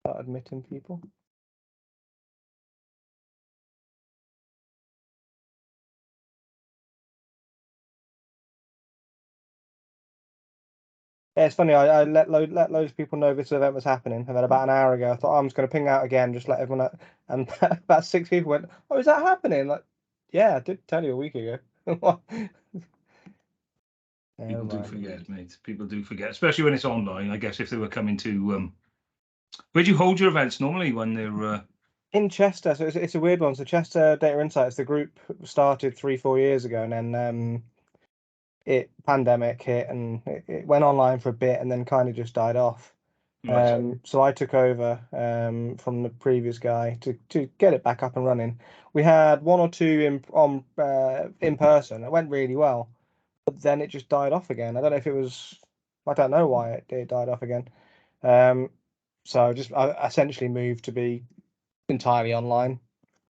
Start admitting people. Yeah, it's funny. I let loads of people know this event was happening, and then about an hour ago, I thought, I'm just going to ping out again, just let everyone know. And about 6 people went, "Oh, is that happening?" Like, yeah, I did tell you a week ago. People do forget, mate. People do forget, especially when it's online. I guess if they were coming to, where do you hold your events normally when they're? In Chester, so it's a weird one. So Chester Data Insights, the group started 3-4 years ago, and then pandemic hit, and it went online for a bit, and then kind of just died off. Right. So I took over from the previous guy to get it back up and running. We had 1 or 2 in person. It went really well, but then it just died off again. I don't know if it was. I don't know why it died off again. So I essentially moved to be entirely online.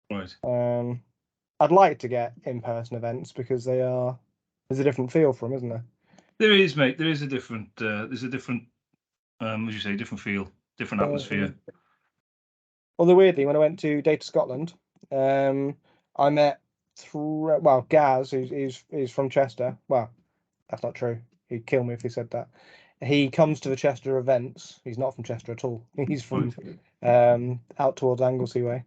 Right. I'd like to get in-person events because there's a different feel for them, isn't there? There is, mate. There is a different. There's a different. As you say, different feel, different atmosphere. Although weirdly, when I went to Data Scotland, I met Gaz, who's from Chester. Well, that's not true. He'd kill me if he said that. He comes to the Chester events. He's not from Chester at all. He's from out towards Anglesey way.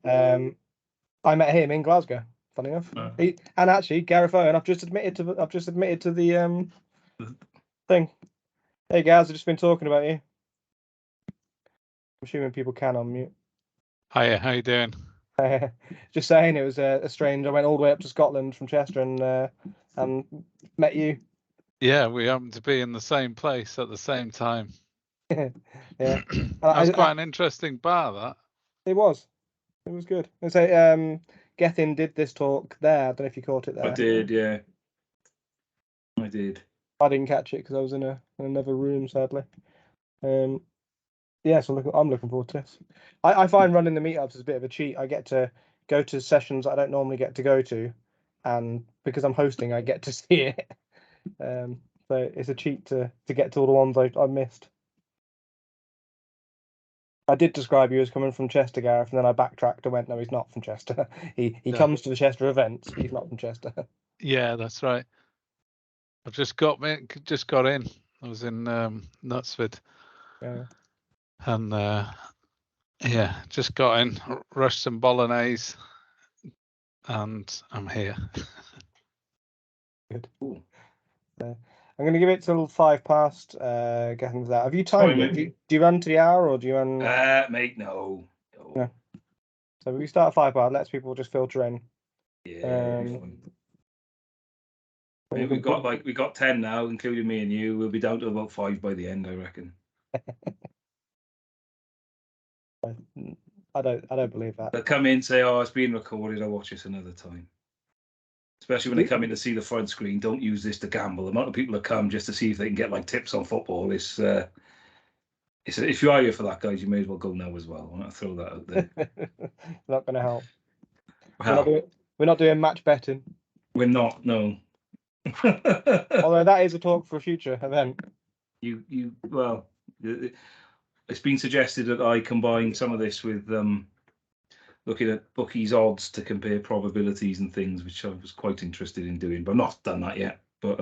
I met him in Glasgow. Funny enough. And actually, Gareth Owen. I've just admitted to the thing. Hey, Gaz, I've just been talking about you. I'm assuming people can unmute. Hiya, how you doing? Just saying, it was a strange. I went all the way up to Scotland from Chester and met you. Yeah, we happened to be in the same place at the same time. Yeah, that was quite an interesting bar. That it was good. And so Gethin did this talk there. I don't know if you caught it there. I did, yeah. I did. I didn't catch it because I was in another room, sadly. Yeah, so I'm looking forward to this. I find running the meetups is a bit of a cheat. I get to go to sessions I don't normally get to go to, and because I'm hosting, I get to see it. So it's a cheat to get to all the ones I missed. I did describe you as coming from Chester, Gareth, and then I backtracked and went, no, he's not from Chester. He comes to the Chester events, but he's not from Chester. Yeah, that's right. I've just got in. I was in Knutsford. Yeah. And yeah, just got in, rushed some bolognese, and I'm here. Good. I'm going to give it till 5 past. Getting to that. Have you timed it? Do you run to the hour or do you run? Mate, no. So if we start at 5 past, lets people just filter in. Yeah. We got 10 now, including me and you. We'll be down to about 5 by the end, I reckon. I don't believe that. They'll come in, say, "Oh, it's being recorded. I'll watch this another time." Especially when they come in to see the front screen. Don't use this to gamble. The amount of people that come just to see if they can get like tips on football is. If you are here for that, guys, you may as well go now as well. I want to throw that out there. Not going to help. Well, we're not doing match betting. We're not. No. Although that is a talk for a future event. Well, it's been suggested that I combine some of this with looking at bookies' odds to compare probabilities and things, which I was quite interested in doing, but I've not done that yet. But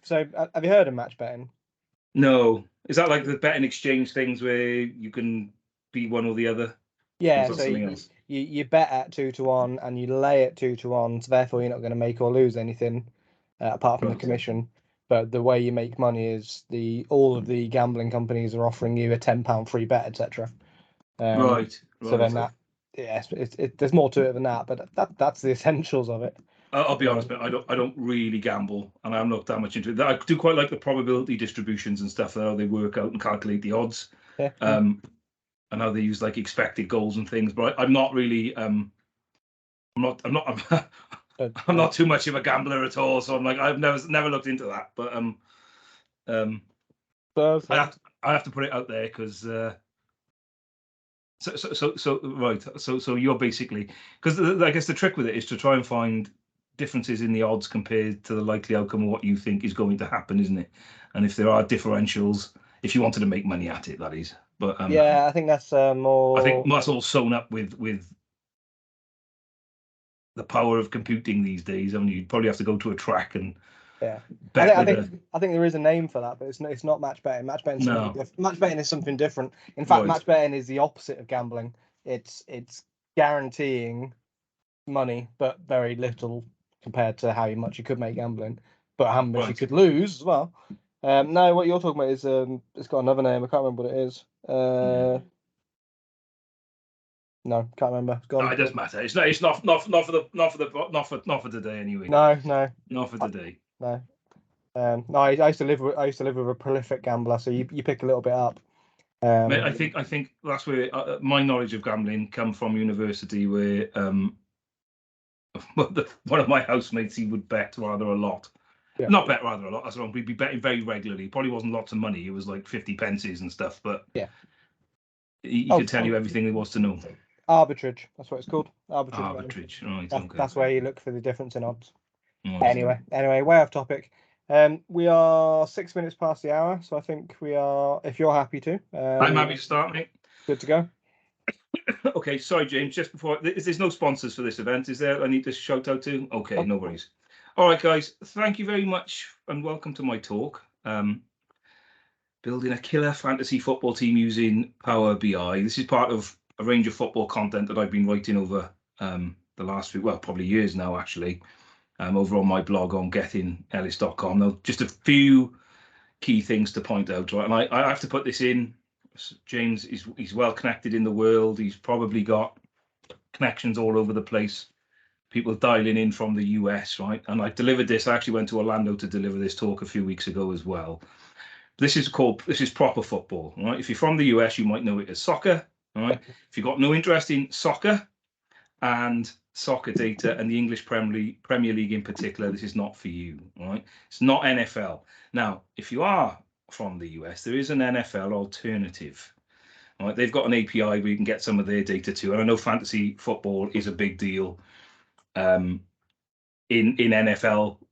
So have you heard of match betting? No. Is that like the betting exchange things where you can be one or the other? Yeah, so you bet at 2-1 and you lay at 2-1, so therefore you're not going to make or lose anything apart from the commission. But the way you make money is all of the gambling companies are offering you a £10 free bet, etc. Right. So then there's more to it than that, but that's the essentials of it. I'll be honest, but I don't really gamble, and I'm not that much into it. I do quite like the probability distributions and stuff, how they work out and calculate the odds, and how they use like expected goals and things. But I'm not really, I'm not too much of a gambler at all. So I'm like, I've never looked into that. But I have to put it out there because. So you're basically, because I guess the trick with it is to try and find differences in the odds compared to the likely outcome of what you think is going to happen, isn't it? And if there are differentials, if you wanted to make money at it, that is. But yeah, I think that's more. I think that's all sewn up with the power of computing these days. I mean, you'd probably have to go to a track and Yeah, bet I think there is a name for that, but it's not match betting. Match betting match betting is something different. In fact, match betting is the opposite of gambling. It's guaranteeing money, but very little compared to how much you could make gambling, but how much you could lose as well. No, what you're talking about is it's got another name. I can't remember what it is. No, can't remember. It's gone. No, it doesn't matter. It's not for today anyway. No, not for today. No. No, I used to live with a prolific gambler, so you pick a little bit up. I think that's where my knowledge of gambling come from university, where one of my housemates, he would bet rather a lot. Yeah. Not bet rather a lot. That's wrong. We'd be betting very regularly. Probably wasn't lots of money. It was like 50 pences and stuff. But yeah, he could tell you everything there was to know. Arbitrage. That's what it's called. Arbitrage. Right. That's where you look for the difference in odds. Anyway, way off topic. We are 6 minutes past the hour, so I think we are. If you're happy to, I'm happy to start, mate. Good to go. Okay, sorry, James. Just before, there's no sponsors for this event, is there? I need to shout out to. Okay, no worries. All right, guys. Thank you very much, and welcome to my talk. Building a killer fantasy football team using Power BI. This is part of a range of football content that I've been writing over the last few, well, probably years now, actually. Over on my blog on gettingellis.com. Now, just a few key things to point out, right? And I have to put this in. James he's well connected in the world. He's probably got connections all over the place. People dialing in from the US, right? And I delivered this. I actually went to Orlando to deliver this talk a few weeks ago as well. This is proper football, right? If you're from the US, you might know it as soccer, right? If you've got no interest in soccer and soccer data and the English Premier League in particular, this is not for you, right? It's not NFL. Now, if you are from the US, there is an NFL alternative. Right? They've got an API where you can get some of their data too. And I know fantasy football is a big deal in the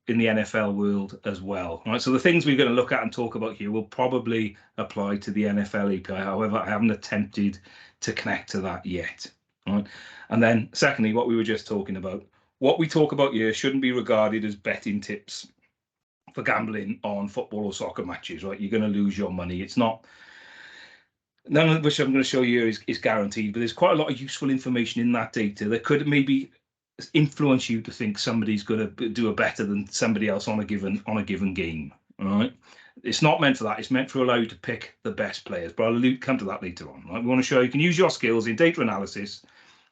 NFL world as well. Right? So the things we're going to look at and talk about here will probably apply to the NFL API. However, I haven't attempted to connect to that yet. Right? And then secondly, what we were just talking about, what we talk about here shouldn't be regarded as betting tips for gambling on football or soccer matches, right? You're going to lose your money. It's not, none of which I'm going to show you is guaranteed, but there's quite a lot of useful information in that data that could maybe influence you to think somebody's going to do a better than somebody else on a given game. All right. It's not meant for that. It's meant to allow you to pick the best players, but I'll come to that later on. Right? We want to show you can use your skills in data analysis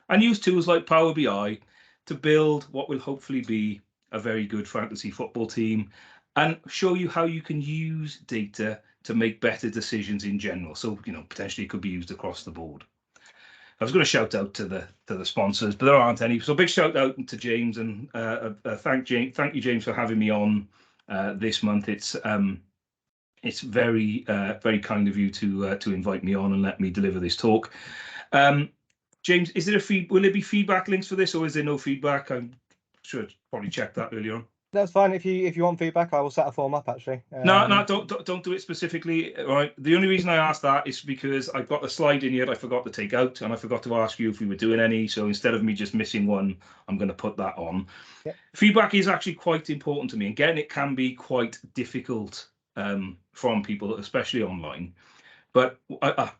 and use tools like Power BI to build what will hopefully be a very good fantasy football team and show you how you can use data to make better decisions in general. So, potentially it could be used across the board. I was going to shout out to the sponsors, but there aren't any. So big shout out to James and thank you, James, for having me on this month. It's very very kind of you to invite me on and let me deliver this talk. James, is there will there be feedback links for this, or is there no feedback? I'm sure probably check that earlier on. That's fine. If you want feedback, I will set a form up actually. No, don't do it specifically. Right. The only reason I asked that is because I've got a slide in here I forgot to take out, and I forgot to ask you if we were doing any. So instead of me just missing one, I'm going to put that on. Yep. Feedback is actually quite important to me, and getting it can be quite difficult from people, especially online. But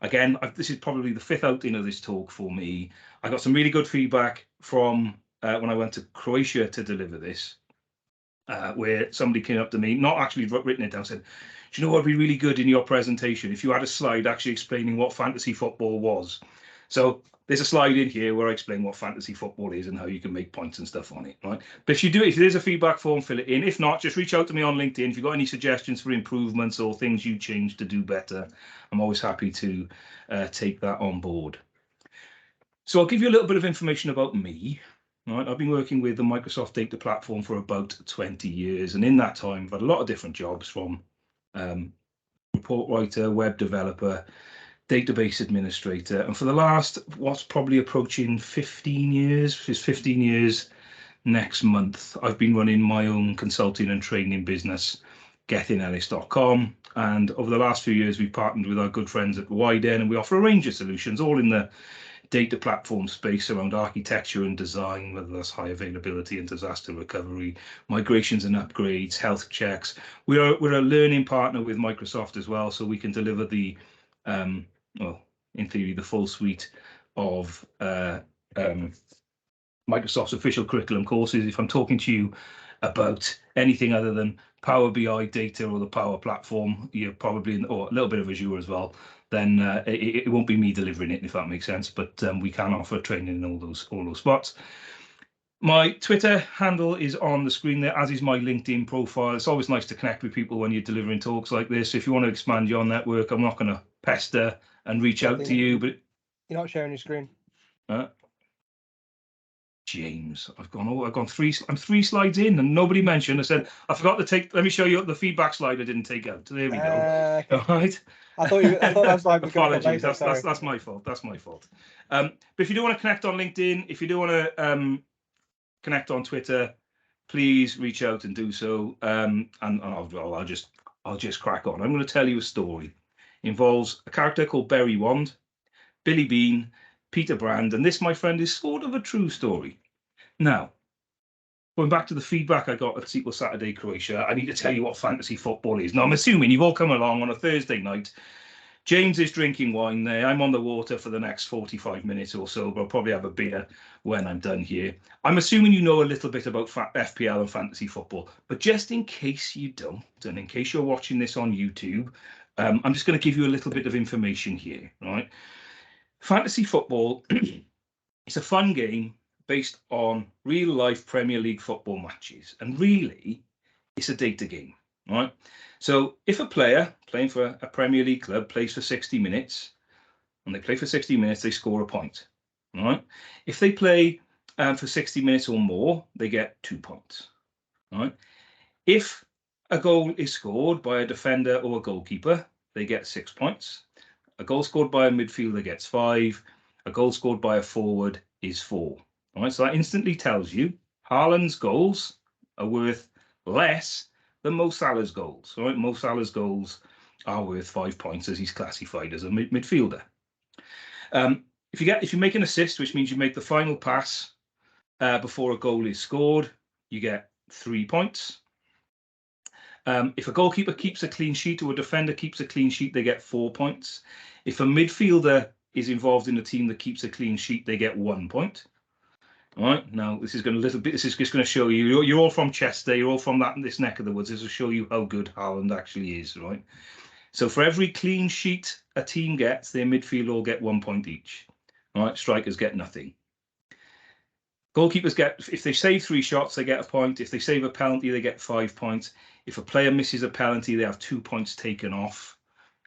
again, this is probably the 5th outing of this talk for me. I got some really good feedback from when I went to Croatia to deliver this. Where somebody came up to me, not actually written it down, said, do you know what would be really good in your presentation if you had a slide actually explaining what fantasy football was? So there's a slide in here where I explain what fantasy football is and how you can make points and stuff on it, right? But if there's a feedback form, fill it in. If not, just reach out to me on LinkedIn. If you've got any suggestions for improvements or things you change to do better, I'm always happy to take that on board. So I'll give you a little bit of information about me. Right, I've been working with the Microsoft Data Platform for about 20 years, and in that time, I've had a lot of different jobs, from report writer, web developer, database administrator, and for the last, what's probably approaching 15 years, which is 15 years next month, I've been running my own consulting and training business, gethinellis.com. And over the last few years, we've partnered with our good friends at Widen, and we offer a range of solutions, all in the data platform space around architecture and design, whether that's high availability and disaster recovery, migrations and upgrades, health checks. We're a learning partner with Microsoft as well, so we can deliver the, well, in theory, the full suite of Microsoft's official curriculum courses. If I'm talking to you about anything other than Power BI data or the Power Platform, you're probably in, or a little bit of Azure as well, then it won't be me delivering it, if that makes sense. But we can offer training in all those spots. My Twitter handle is on the screen there, as is my LinkedIn profile. It's always nice to connect with people when you're delivering talks like this. If you want to expand your network, I'm not going to pester and reach out to you, but you're not sharing your screen. James, I'm 3 slides in and nobody mentioned. I said, I forgot to take, let me show you the feedback slide I didn't take out. There we go. Okay. All right. I thought that slide was going to Apologies, that's my fault. That's my fault. But if you do want to connect on LinkedIn, if you do want to connect on Twitter, please reach out and do so. And I'll just crack on. I'm going to tell you a story. It involves a character called Barry Wand, Billy Beane, Peter Brand, and this, my friend, is sort of a true story. Now, going back to the feedback I got at SQL Saturday Croatia, I need to tell you what fantasy football is. Now, I'm assuming you've all come along on a Thursday night. James is drinking wine there. I'm on the water for the next 45 minutes or so, but I'll probably have a beer when I'm done here. I'm assuming you know a little bit about FPL and fantasy football, but just in case you don't, and in case you're watching this on YouTube, I'm just going to give you a little bit of information here, right? Fantasy football is a fun game based on real life Premier League football matches. And really, it's a data game, right? So if a player playing for a Premier League club plays for 60 minutes, and they play for 60 minutes, they score a point, right? If they play for 60 minutes or more, they get 2 points, right? If a goal is scored by a defender or a goalkeeper, they get 6 points. A goal scored by a midfielder gets 5. A goal scored by a forward is 4. All right, so that instantly tells you Haaland's goals are worth less than Mo Salah's goals. All right, Mo Salah's goals are worth 5 points as he's classified as a midfielder. If you make an assist, which means you make the final pass before a goal is scored, you get 3 points. If a goalkeeper keeps a clean sheet or a defender keeps a clean sheet, they get 4 points. If a midfielder is involved in a team that keeps a clean sheet, they get 1 point. All right. Now this is just going to show you. You're all from Chester. You're all from this neck of the woods. This will show you how good Haaland actually is, right? So for every clean sheet a team gets, their midfield all get 1 point each. All right. Strikers get nothing. Goalkeepers get, if they save 3 shots, they get a point. If they save a penalty, they get 5 points. If a player misses a penalty, they have 2 points taken off.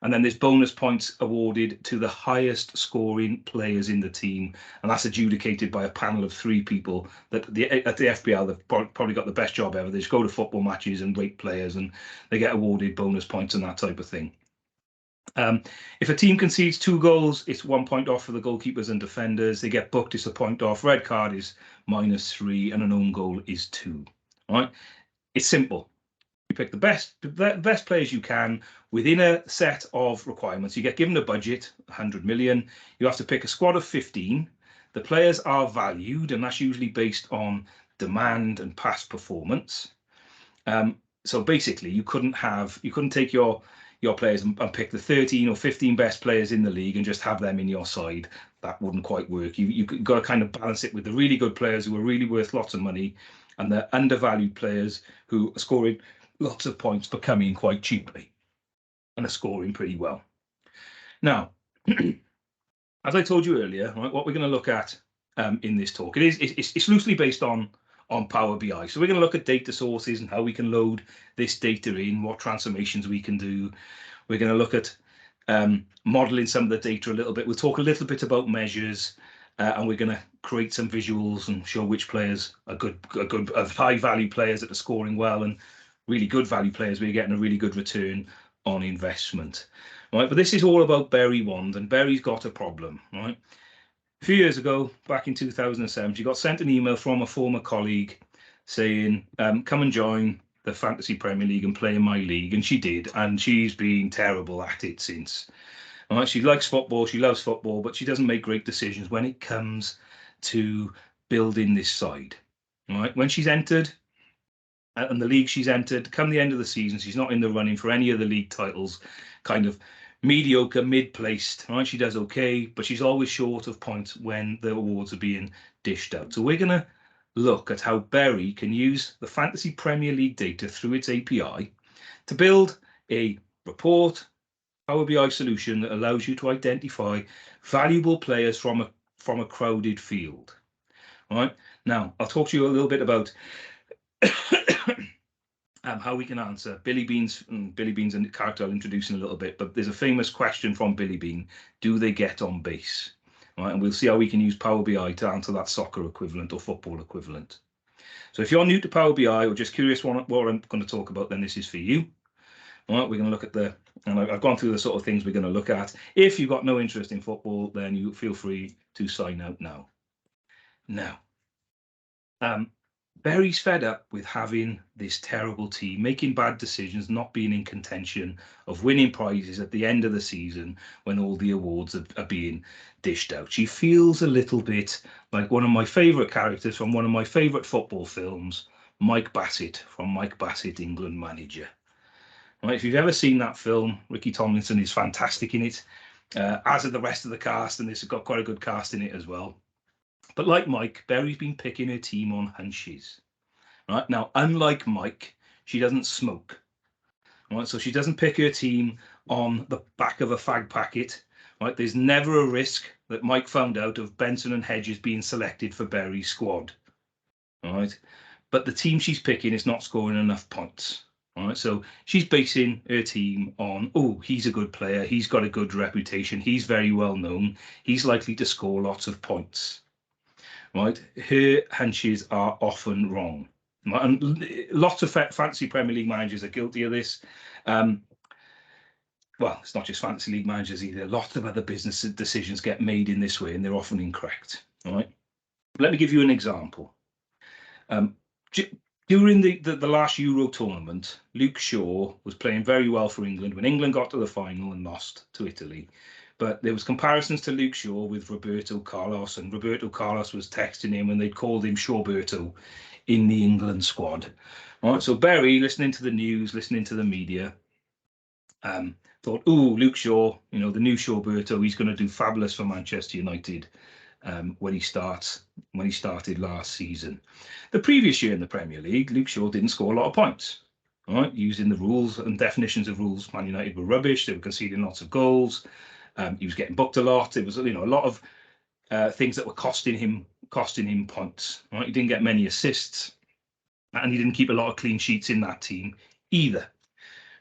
And then there's bonus points awarded to the highest scoring players in the team. And that's adjudicated by a panel of 3 people that at the FPL, they've probably got the best job ever. They just go to football matches and rate players and they get awarded bonus points and that type of thing. If a team concedes 2 goals, it's 1 point off for the goalkeepers and defenders. They get booked, it's a point off. Red card is -3 and an own goal is 2. All right, it's simple. You pick the best players you can within a set of requirements. You get given a budget, 100 million. You have to pick a squad of 15. The players are valued, and that's usually based on demand and past performance. So basically, you couldn't take your players and pick the 13 or 15 best players in the league and just have them in your side. That wouldn't quite work. You've got to kind of balance it with the really good players who are really worth lots of money and the undervalued players who are scoring lots of points but coming in quite cheaply and are scoring pretty well. Now, as I told you earlier, right, what we're going to look at in this talk, it's loosely based on Power BI. So we're going to look at data sources and how we can load this data in, what transformations we can do. We're going to look at modeling some of the data a little bit. We'll talk a little bit about measures, and we're going to create some visuals and show which players are good, high value players that are scoring well, and really good value players where you're getting a really good return on investment. Right, but this is all about Barry Wand, and Barry's got a problem, right? A few years ago, back in 2007, she got sent an email from a former colleague saying, come and join the Fantasy Premier League and play in my league, and she did, and she's been terrible at it since. All right, she likes football, she loves football, but she doesn't make great decisions when it comes to building this side. All right, when she's entered, and the league she's entered, come the end of the season, she's not in the running for any of the league titles, kind of mediocre, mid-placed. Right, she does okay, but she's always short of points when the awards are being dished out. So we're going to look at how Berry can use the Fantasy Premier League data through its API to build a report, Power BI solution that allows you to identify valuable players from a crowded field. All right. Now, I'll talk to you a little bit about how we can answer Billy Beane's a character I'll introduce in a little bit, but there's a famous question from Billy Beane: do they get on base? All right, and we'll see how we can use Power BI to answer that soccer equivalent or football equivalent. So if you're new to Power BI or just curious what I'm going to talk about, then this is for you. All right, we're going to look at and I've gone through the sort of things we're going to look at. If you've got no interest in football, then you feel free to sign out now. Now, Berry's fed up with having this terrible team, making bad decisions, not being in contention of winning prizes at the end of the season when all the awards are being dished out. She feels a little bit like one of my favourite characters from one of my favourite football films, Mike Bassett from Mike Bassett, England Manager. Right, if you've ever seen that film, Ricky Tomlinson is fantastic in it, as are the rest of the cast, and this has got quite a good cast in it as well. But like Mike, Berry's been picking her team on hunches. Right now, unlike Mike, she doesn't smoke. Right, so she doesn't pick her team on the back of a fag packet. Right, there's never a risk that Mike found out of Benson and Hedges being selected for Berry's squad. All right, but the team she's picking is not scoring enough points. All right, so she's basing her team on, oh, he's a good player, he's got a good reputation, he's very well known, he's likely to score lots of points. Right, her hunches are often wrong. And lots of fantasy Premier League managers are guilty of this. Well, it's not just fantasy league managers either. Lots of other business decisions get made in this way, and they're often incorrect. All right. Let me give you an example. During the last Euro tournament, Luke Shaw was playing very well for England when England got to the final and lost to Italy. But there was comparisons to Luke Shaw with Roberto Carlos, and Roberto Carlos was texting him and they'd called him Shawberto in the England squad. All right, so Berry, listening to the news, listening to the media, thought, oh, Luke Shaw, the new Shawberto, he's going to do fabulous for Manchester United when he started last season. The previous year in the Premier League, Luke Shaw didn't score a lot of points. All right, using the rules and definitions of rules, Man United were rubbish. They were conceding lots of goals. He was getting booked a lot. It was, a lot of things that were costing him points. Right, he didn't get many assists, and he didn't keep a lot of clean sheets in that team either.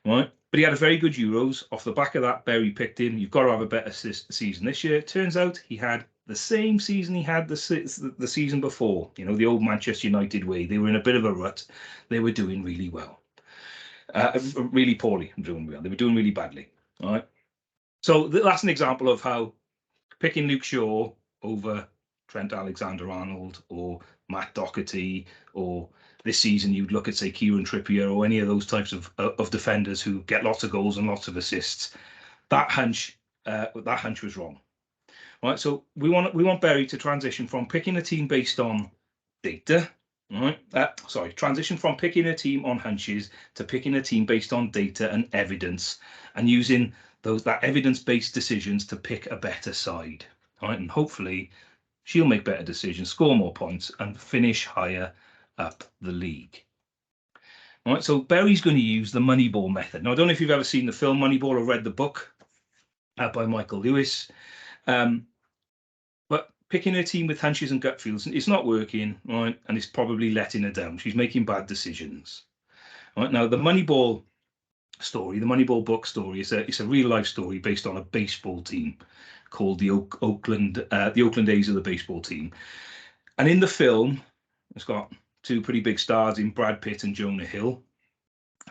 Right, but he had a very good Euros. Off the back of that, Berry picked him. You've got to have a better season this year. It turns out he had the same season he had the season before. The old Manchester United way. They were in a bit of a rut. They were doing really well, really poorly. They were doing really badly. All right. So that's an example of how picking Luke Shaw over Trent Alexander-Arnold or Matt Doherty, or this season you'd look at, say, Kieran Trippier or any of those types of defenders who get lots of goals and lots of assists. That hunch was wrong. All right, so we want Berry to transition from picking a team based on data. All right, transition from picking a team on hunches to picking a team based on data and evidence, and using that evidence-based decisions to pick a better side. All right, and hopefully she'll make better decisions, score more points, and finish higher up the league. All right, so Berry's going to use the Moneyball method. Now, I don't know if you've ever seen the film Moneyball or read the book by Michael Lewis, but picking her team with hunches and gut feels, it's not working, right? And it's probably letting her down. She's making bad decisions. All right, now the Moneyball story, the Moneyball book story, it's a real life story based on a baseball team called the Oakland A's of the baseball team. And in the film, it's got two pretty big stars in Brad Pitt and Jonah Hill.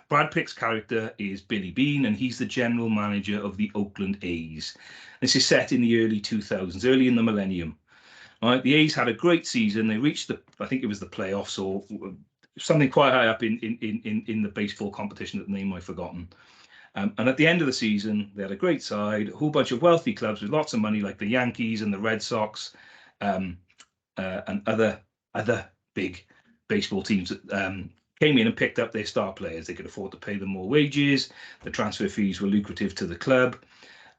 Brad Pitt's character is Billy Beane, and he's the general manager of the Oakland A's. This is set in the early 2000s, early in the millennium. Right, the A's had a great season. They reached I think it was the playoffs, or something quite high up in the baseball competition that name I've forgotten. And at the end of the season, they had a great side, a whole bunch of wealthy clubs with lots of money, like the Yankees and the Red Sox, and other big baseball teams that came in and picked up their star players. They could afford to pay them more wages. The transfer fees were lucrative to the club.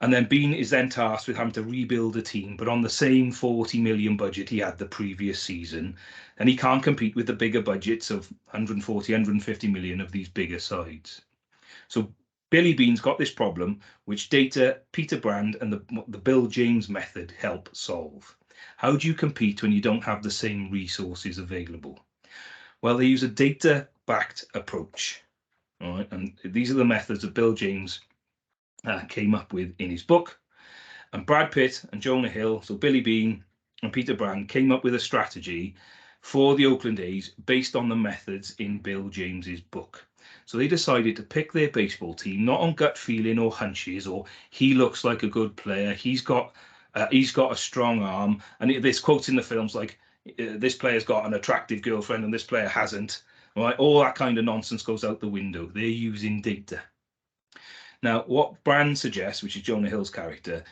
And then Beane is then tasked with having to rebuild a team, but on the same 40 million budget he had the previous season. And he can't compete with the bigger budgets of 140, 150 million of these bigger sides. So Billy Beane's got this problem, which data, Peter Brand, and the Bill James method help solve. How do you compete when you don't have the same resources available? Well, they use a data-backed approach. All right, and these are the methods that Bill James came up with in his book. And Brad Pitt and Jonah Hill, so Billy Beane and Peter Brand, came up with a strategy for the Oakland A's based on the methods in Bill James's book. So they decided to pick their baseball team not on gut feeling or hunches, or he looks like a good player, he's got a strong arm, and there's quotes in the films like this player's got an attractive girlfriend and this player hasn't. Right, all that kind of nonsense goes out the window. They're using data. Now, what Brand suggests, which is Jonah Hill's character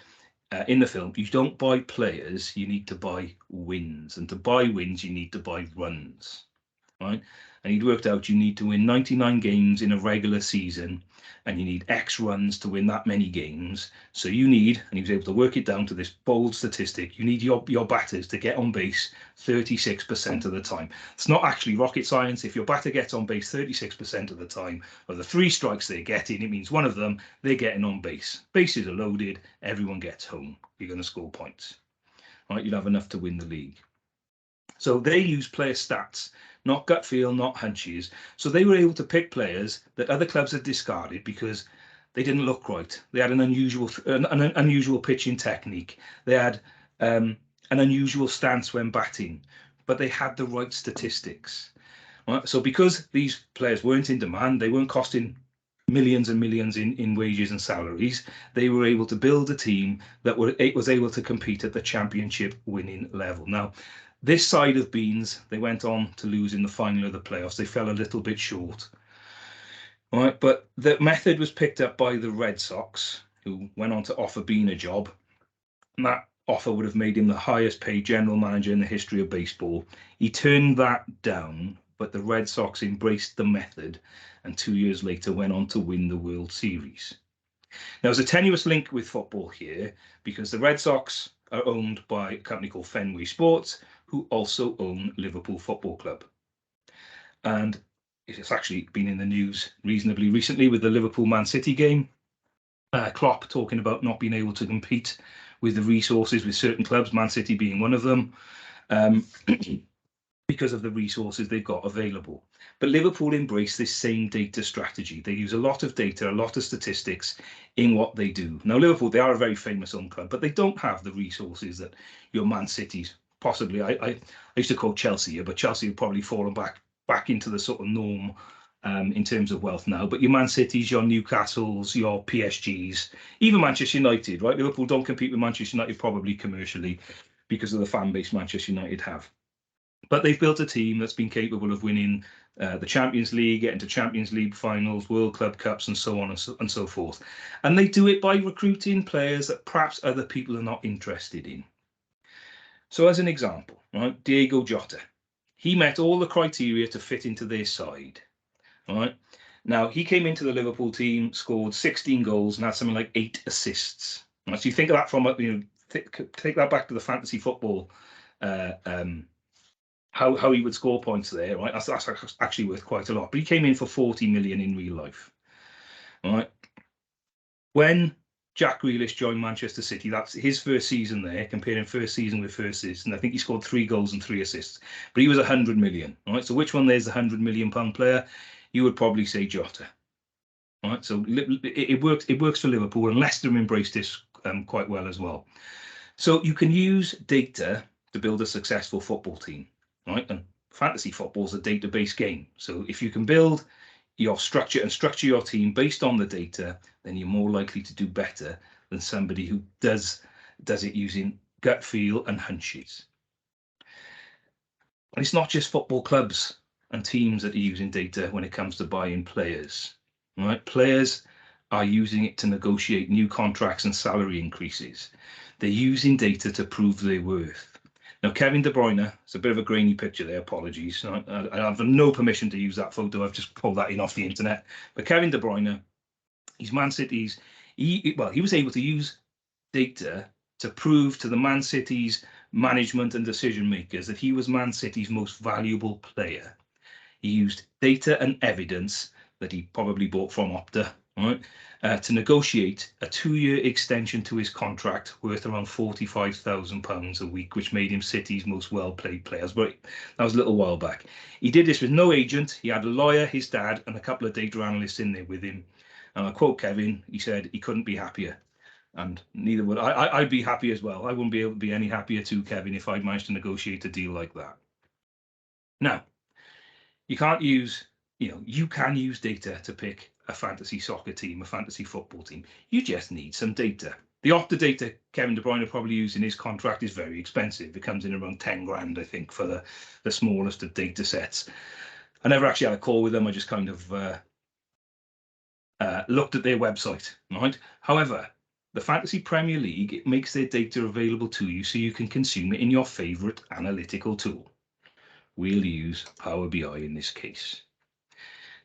in the film, you don't buy players, you need to buy wins, and to buy wins, you need to buy runs. Right? And he'd worked out you need to win 99 games in a regular season, and you need X runs to win that many games. So you need, and he was able to work it down to this bold statistic, you need your batters to get on base 36% of the time. It's not actually rocket science. If your batter gets on base 36% of the time, of the 3 strikes they're getting, it means one of them, they're getting on base. Bases are loaded, everyone gets home. You're going to score points. Right? You'll have enough to win the league. So they use player stats, not gut feel, not hunches. So they were able to pick players that other clubs had discarded because they didn't look right. They had an unusual pitching technique. They had an unusual stance when batting, but they had the right statistics. Right? So because these players weren't in demand, they weren't costing millions and millions in wages and salaries, they were able to build a team that was able to compete at the championship winning level. Now, this side of Beane's, they went on to lose in the final of the playoffs. They fell a little bit short. All right, but the method was picked up by the Red Sox, who went on to offer Beane a job. And that offer would have made him the highest paid general manager in the history of baseball. He turned that down, but the Red Sox embraced the method and 2 years later went on to win the World Series. Now, there's a tenuous link with football here because the Red Sox are owned by a company called Fenway Sports, who also own Liverpool Football Club. And it's actually been in the news reasonably recently with the Liverpool-Man City game. Klopp talking about not being able to compete with the resources with certain clubs, Man City being one of them, because of the resources they've got available. But Liverpool embrace this same data strategy. They use a lot of data, a lot of statistics in what they do. Now, Liverpool, they are a very famous own club, but they don't have the resources that your Man City's possibly. I used to call Chelsea here, but Chelsea have probably fallen back into the sort of norm in terms of wealth now. But your Man Cities, your Newcastles, your PSGs, even Manchester United, right? Liverpool don't compete with Manchester United probably commercially because of the fan base Manchester United have. But they've built a team that's been capable of winning the Champions League, getting to Champions League finals, World Club Cups, and so on and so forth. And they do it by recruiting players that perhaps other people are not interested in. So as an example, right, Diego Jota, he met all the criteria to fit into their side. Right? Now, he came into the Liverpool team, scored 16 goals, and had something like 8 assists. Right? So you think of that from, take that back to the fantasy football, how he would score points there, right? That's actually worth quite a lot. But he came in for 40 million in real life. All right. When Jack Grealish joined Manchester City, that's his first season there, comparing first season with first season. I think he scored 3 goals and 3 assists, but he was 100 million. All right. So which one there's the £100 million player? You would probably say Jota. All right. So it works for Liverpool, and Leicester embraced this quite well as well. So you can use data to build a successful football team. Right, and fantasy football is a data-based game. So if you can build your structure your team based on the data, then you're more likely to do better than somebody who does it using gut feel and hunches. And it's not just football clubs and teams that are using data when it comes to buying players. Right? Players are using it to negotiate new contracts and salary increases. They're using data to prove their worth. Now, Kevin De Bruyne, it's a bit of a grainy picture there, apologies. I have no permission to use that photo. I've just pulled that in off the internet. But Kevin De Bruyne, he's Man City's, he was able to use data to prove to the Man City's management and decision makers that he was Man City's most valuable player. He used data and evidence that he probably bought from Opta, right, to negotiate a 2-year extension to his contract worth around £45,000 a week, which made him City's most well-paid players. But that was a little while back. He did this with no agent. He had a lawyer, his dad, and a couple of data analysts in there with him. And I quote Kevin, he said he couldn't be happier. And neither would I. I'd be happy as well. I wouldn't be able to be any happier too, Kevin, if I'd managed to negotiate a deal like that. Now, you can't use, you can use data to pick a fantasy soccer team, a fantasy football team. You just need some data. The Opta data Kevin De Bruyne probably used in his contract is very expensive. It comes in around 10 grand, I think, for the smallest of data sets. I never actually had a call with them. I just kind of looked at their website, right? However, the Fantasy Premier League, it makes their data available to you so you can consume it in your favorite analytical tool. We'll use Power BI in this case.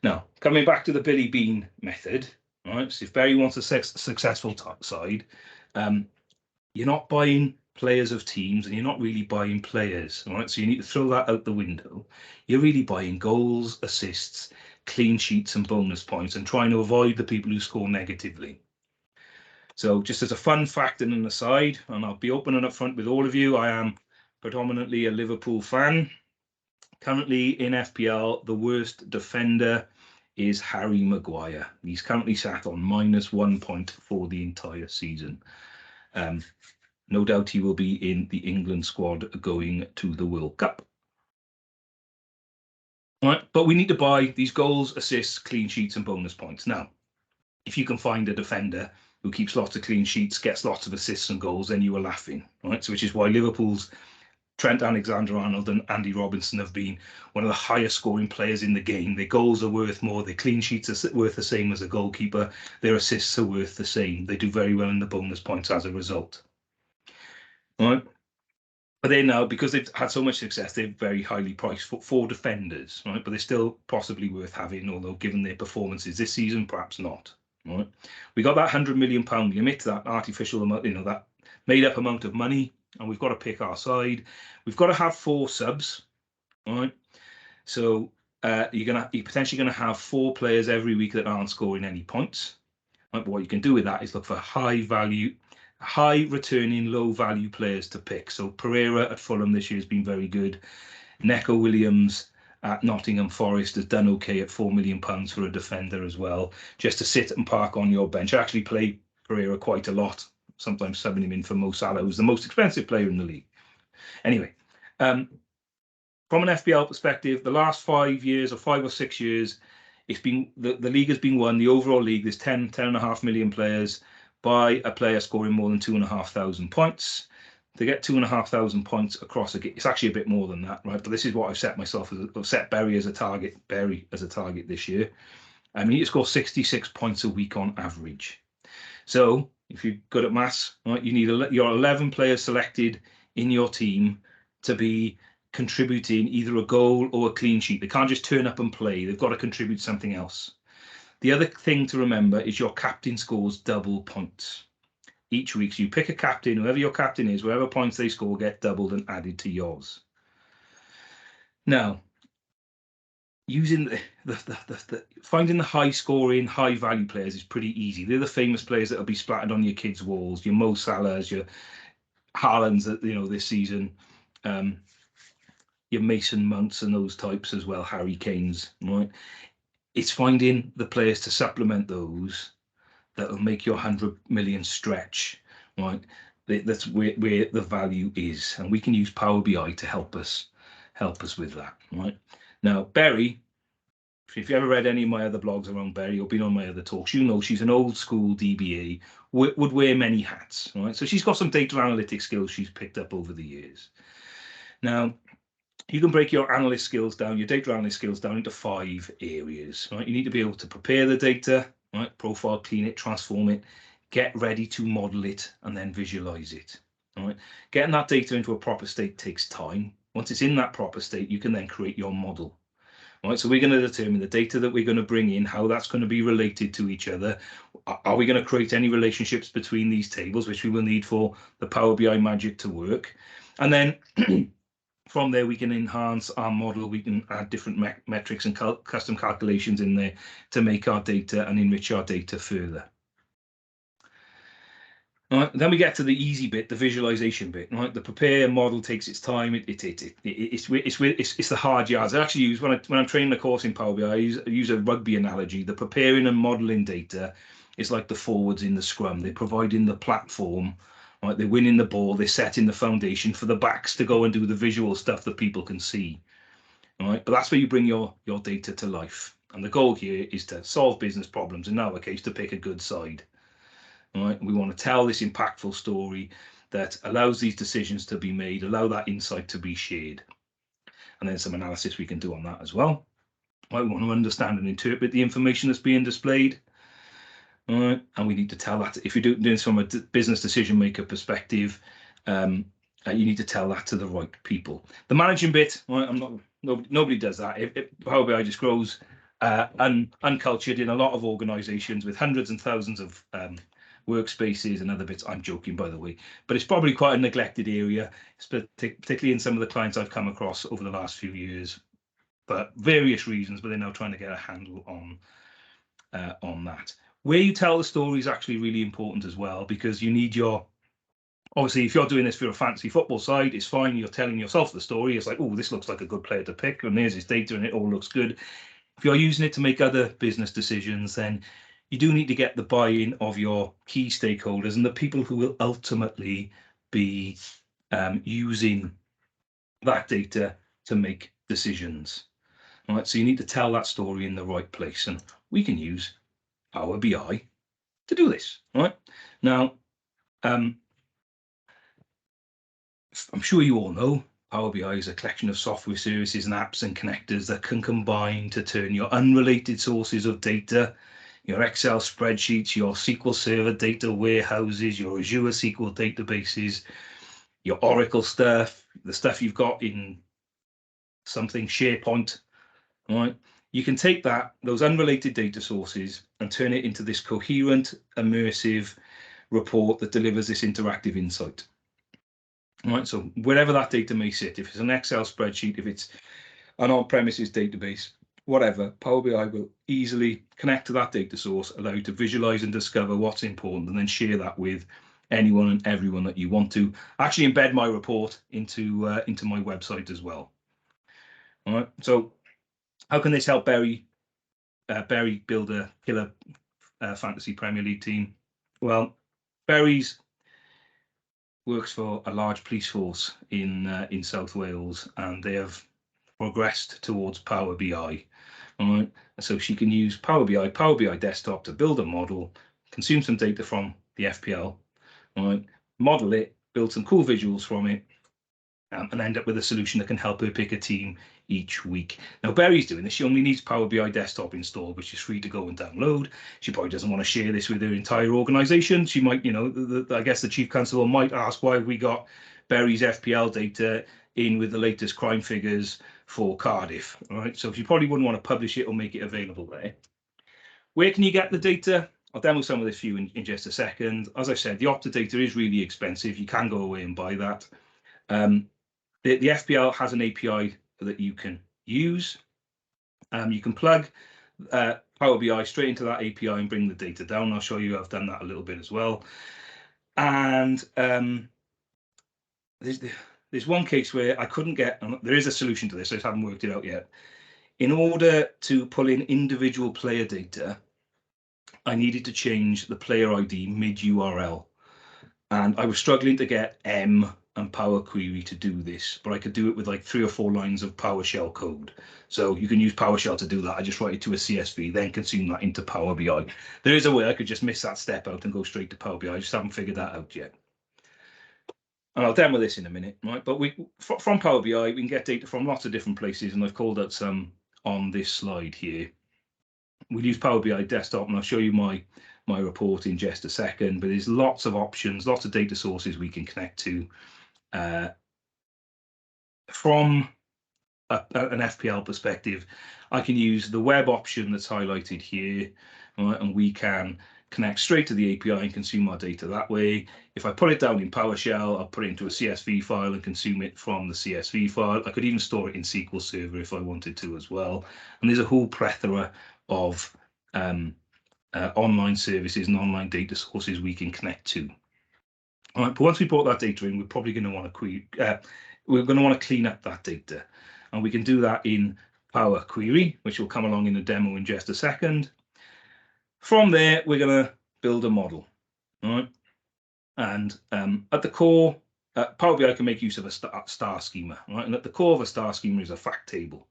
Now, coming back to the Billy Beane method, right? So if Barry wants a successful side, you're not buying players of teams and you're not really buying players, all right? So you need to throw that out the window. You're really buying goals, assists, clean sheets and bonus points and trying to avoid the people who score negatively. So just as a fun fact and an aside, and I'll be open and upfront with all of you, I am predominantly a Liverpool fan. Currently in FPL, the worst defender is Harry Maguire. He's currently sat on -1 point for the entire season. No doubt he will be in the England squad going to the World Cup. All right, but we need to buy these goals, assists, clean sheets, and bonus points. Now, if you can find a defender who keeps lots of clean sheets, gets lots of assists and goals, then you are laughing, right? So which is why Liverpool's Trent Alexander-Arnold and Andy Robertson have been one of the highest scoring players in the game. Their goals are worth more. Their clean sheets are worth the same as a goalkeeper. Their assists are worth the same. They do very well in the bonus points as a result. All right. But they now, because they've had so much success, they're very highly priced for defenders, right? But they're still possibly worth having, although given their performances this season, perhaps not. Right? We got that £100 million limit, that artificial amount, that made-up amount of money, and we've got to pick our side. We've got to have 4 subs, all right? So you're potentially going to have 4 players every week that aren't scoring any points. Right? But what you can do with that is look for high returning, low value players to pick. So Pereira at Fulham this year has been very good. Neco Williams at Nottingham Forest has done okay at £4 million for a defender as well, just to sit and park on your bench. I actually play Pereira quite a lot, sometimes subbing him in for Mo Salah, who's the most expensive player in the league. Anyway, from an FPL perspective, the last 5 years or 5 or 6 years, it's been the league has been won. The overall league, there's 10.5 million players by a player scoring more than 2,500 points. To get 2,500 points across a game, it's actually a bit more than that, right? But this is what I've set myself as. I've set Barry as a target. This year. I mean, you score 66 points a week on average. So if you're good at maths, right, you need your 11 players selected in your team to be contributing either a goal or a clean sheet. They can't just turn up and play. They've got to contribute something else. The other thing to remember is your captain scores double points each week. So you pick a captain, whoever your captain is, whatever points they score get doubled and added to yours. Now, using finding the high scoring, high value players is pretty easy. They're the famous players that will be splattered on your kids' walls, your Mo Salahs, your Haalands, this season, your Mason Mounts and those types as well, Harry Kanes, right? It's finding the players to supplement those that will make your 100 million stretch, right? That's where the value is, and we can use Power BI to help us with that, right? Now, Berry, if you ever read any of my other blogs around Berry or been on my other talks, you know she's an old school DBA, would wear many hats, right? So she's got some data analytics skills she's picked up over the years. Now, you can break your analyst skills down, your data analyst skills down into 5 areas. Right? You need to be able to prepare the data, right? Profile, clean it, transform it, get ready to model it, and then visualize it. Right? Getting that data into a proper state takes time. Once it's in that proper state, you can then create your model. Right, so we're going to determine the data that we're going to bring in, how that's going to be related to each other. Are we going to create any relationships between these tables, which we will need for the Power BI magic to work? And then from there, we can enhance our model. We can add different metrics and custom calculations in there to make our data and enrich our data further. Right, then we get to the easy bit, the visualization bit. Right, the prepare model takes its time. It's the hard yards. I actually use when I'm training a course in Power BI. I use a rugby analogy. The preparing and modeling data is like the forwards in the scrum. They're providing the platform. Right, they're winning the ball. They're setting the foundation for the backs to go and do the visual stuff that people can see. All right, but that's where you bring your data to life. And the goal here is to solve business problems. In our case, to pick a good side. Right? We want to tell this impactful story that allows these decisions to be made, allow that insight to be shared. And then some analysis we can do on that as well. Right? We want to understand and interpret the information that's being displayed. Right? And we need to tell that, if you're doing this from a business decision maker perspective, you need to tell that to the right people. The managing bit, right? Nobody does that. Power BI just grows uncultured in a lot of organizations with hundreds and thousands of workspaces and other bits. I'm joking, by the way, but it's probably quite a neglected area, particularly in some of the clients I've come across over the last few years, for various reasons. But they're now trying to get a handle on that. Where you tell the story is actually really important as well, because you need obviously, if you're doing this for a fancy football side, it's fine. You're telling yourself the story. It's like, oh, this looks like a good player to pick, and there's his data, and it all looks good. If you're using it to make other business decisions, then you do need to get the buy-in of your key stakeholders and the people who will ultimately be using that data to make decisions. All right, so you need to tell that story in the right place, and we can use Power BI to do this. All right, now I'm sure you all know Power BI is a collection of software services and apps and connectors that can combine to turn your unrelated sources of data, your Excel spreadsheets, your SQL Server data warehouses, your Azure SQL databases, your Oracle stuff, the stuff you've got in something SharePoint, right? You can take those unrelated data sources and turn it into this coherent, immersive report that delivers this interactive insight. Right, so wherever that data may sit, if it's an Excel spreadsheet, if it's an on-premises database, whatever, Power BI will easily connect to that data source, allow you to visualize and discover what's important, and then share that with anyone and everyone that you want to. Actually embed my report into my website as well. All right, so how can this help Barry build a killer fantasy Premier League team? Well, Barry's works for a large police force in South Wales, and they have progressed towards Power BI. All right, so she can use Power BI desktop to build a model, consume some data from the FPL, all right, model it, build some cool visuals from it, and end up with a solution that can help her pick a team each week. Now, Barry's doing this. She only needs Power BI desktop installed, which is free to go and download. She probably doesn't want to share this with her entire organization. She might, I guess the chief constable might ask, why have we got Barry's FPL data in with the latest crime figures for Cardiff? All right, so she probably wouldn't want to publish it or make it available there. Where can you get the data? I'll demo some of this for you in just a second. As I said, the Opta data is really expensive. You can go away and buy that. The FPL has an API that you can use. You can plug Power BI straight into that API and bring the data down. I'll show you I've done that a little bit as well. And there's one case where I couldn't get, there is a solution to this, I just haven't worked it out yet. In order to pull in individual player data, I needed to change the player ID mid-URL. And I was struggling to get M and Power Query to do this, but I could do it with like 3 or 4 lines of PowerShell code. So you can use PowerShell to do that. I just write it to a CSV, then consume that into Power BI. There is a way I could just miss that step out and go straight to Power BI. I just haven't figured that out yet. and I'll demo this in a minute, right? But from Power BI, we can get data from lots of different places, and I've called out some on this slide here. We'll use Power BI desktop, and I'll show you my report in just a second, but there's lots of options, lots of data sources we can connect to from an FPL perspective. I can use the web option that's highlighted here, right, and we can connect straight to the API and consume our data that way. If I put it down in PowerShell, I'll put it into a CSV file and consume it from the CSV file. I could even store it in SQL Server if I wanted to as well. And there's a whole plethora of online services and online data sources we can connect to. All right, but once we brought that data in, we're probably going to want to clean up that data. And we can do that in Power Query, which will come along in the demo in just a second. From there, we're going to build a model. All right. And at the core, Power BI can make use of a star schema. Right? And at the core of a star schema is a fact table,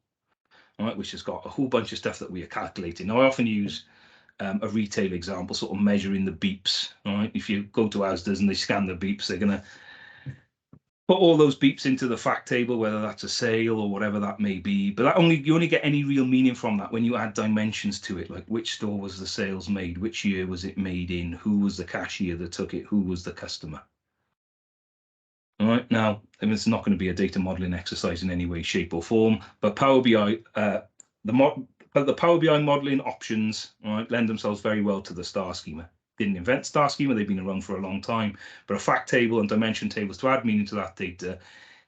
right, which has got a whole bunch of stuff that we are calculating. Now, I often use a retail example, sort of measuring the beeps. Right? If you go to Asda's and they scan the beeps, they're going to put all those beeps into the fact table, whether that's a sale or whatever that may be. But you only get any real meaning from that when you add dimensions to it, like which store was the sales made, which year was it made in, who was the cashier that took it, who was the customer. All right, now, I mean, it's not going to be a data modeling exercise in any way, shape or form, but Power BI, the Power BI modeling options, right, lend themselves very well to the star schema. Didn't invent star schema, they've been around for a long time, but a fact table and dimension tables to add meaning to that data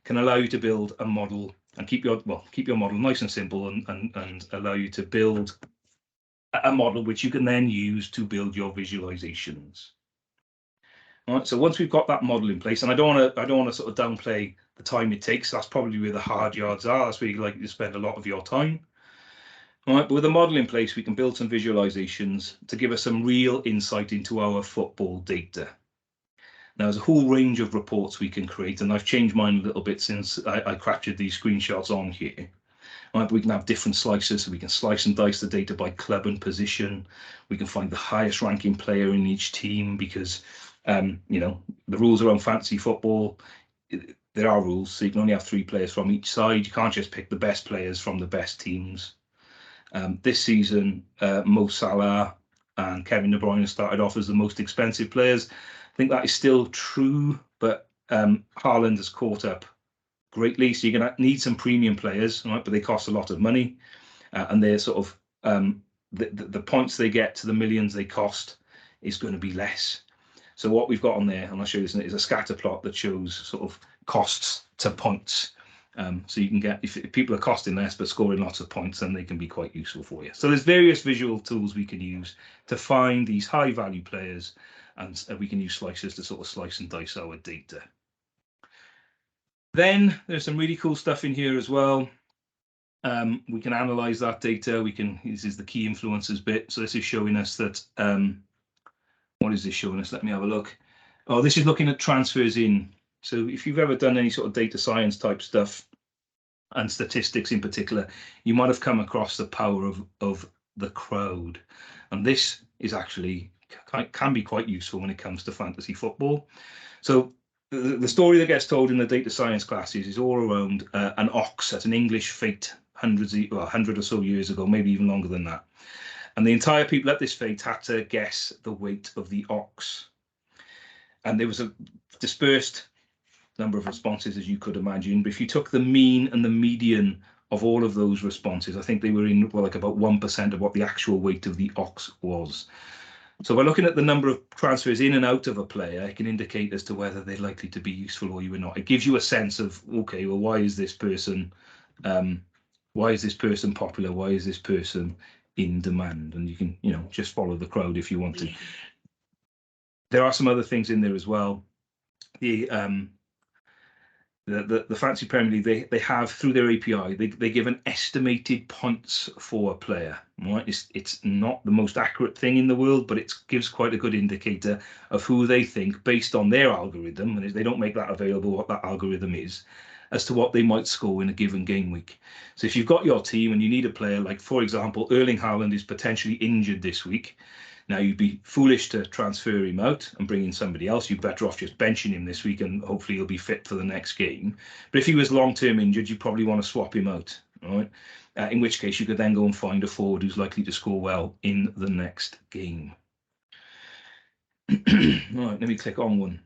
can allow you to build a model and keep your model nice and simple and allow you to build a model which you can then use to build your visualizations. All right, so once we've got that model in place, and I don't want to sort of downplay the time it takes, that's probably where the hard yards are, that's where you like to spend a lot of your time. All right, but with a model in place, we can build some visualizations to give us some real insight into our football data. Now, there's a whole range of reports we can create, and I've changed mine a little bit since I captured these screenshots on here. All right, we can have different slices, so we can slice and dice the data by club and position. We can find the highest ranking player in each team because, you know, the rules around fantasy football, there are rules, so you can only have 3 players from each side. You can't just pick the best players from the best teams. This season, Mo Salah and Kevin De Bruyne started off as the most expensive players. I think that is still true, but Haaland has caught up greatly. So you're going to need some premium players, right? But they cost a lot of money, and they're sort of the points they get to the millions they cost is going to be less. So what we've got on there, and I'll show you this, is a scatter plot that shows sort of costs to points. So you can get, if people are costing less but scoring lots of points, then they can be quite useful for you. So there's various visual tools we can use to find these high value players, and we can use slices to sort of slice and dice our data. Then there's some really cool stuff in here as well. We can analyze that data. This is the key influencers bit. So this is showing us that, what is this showing us? Let me have a look. Oh, this is looking at transfers in. So if you've ever done any sort of data science type stuff and statistics in particular, you might have come across the power of the crowd. And this is actually can be quite useful when it comes to fantasy football. So the story that gets told in the data science classes is all around an ox at an English fete 100 or so years ago, maybe even longer than that. And the entire people at this fete had to guess the weight of the ox. And there was a dispersed number of responses, as you could imagine. But if you took the mean and the median of all of those responses, I think they were in like about 1% of what the actual weight of the ox was. So by looking at the number of transfers in and out of a player, it can indicate as to whether they're likely to be useful or you are not. It gives you a sense of, okay, well, why is this person popular? Why is this person in demand? And you can, you know, just follow the crowd if you want to. There are some other things in there as well. The Fantasy Premier League, they have, through their API, they give an estimated points for a player. Right? It's not the most accurate thing in the world, but it gives quite a good indicator of who they think, based on their algorithm, and they don't make that available, what that algorithm is, as to what they might score in a given game week. So if you've got your team and you need a player, like, for example, Erling Haaland is potentially injured this week, Now, you'd be foolish to transfer him out and bring in somebody else. You're better off just benching him this week, and hopefully he'll be fit for the next game. But if he was long-term injured, you probably want to swap him out, all right? In which case, you could then go and find a forward who's likely to score well in the next game. All right, let me click on one.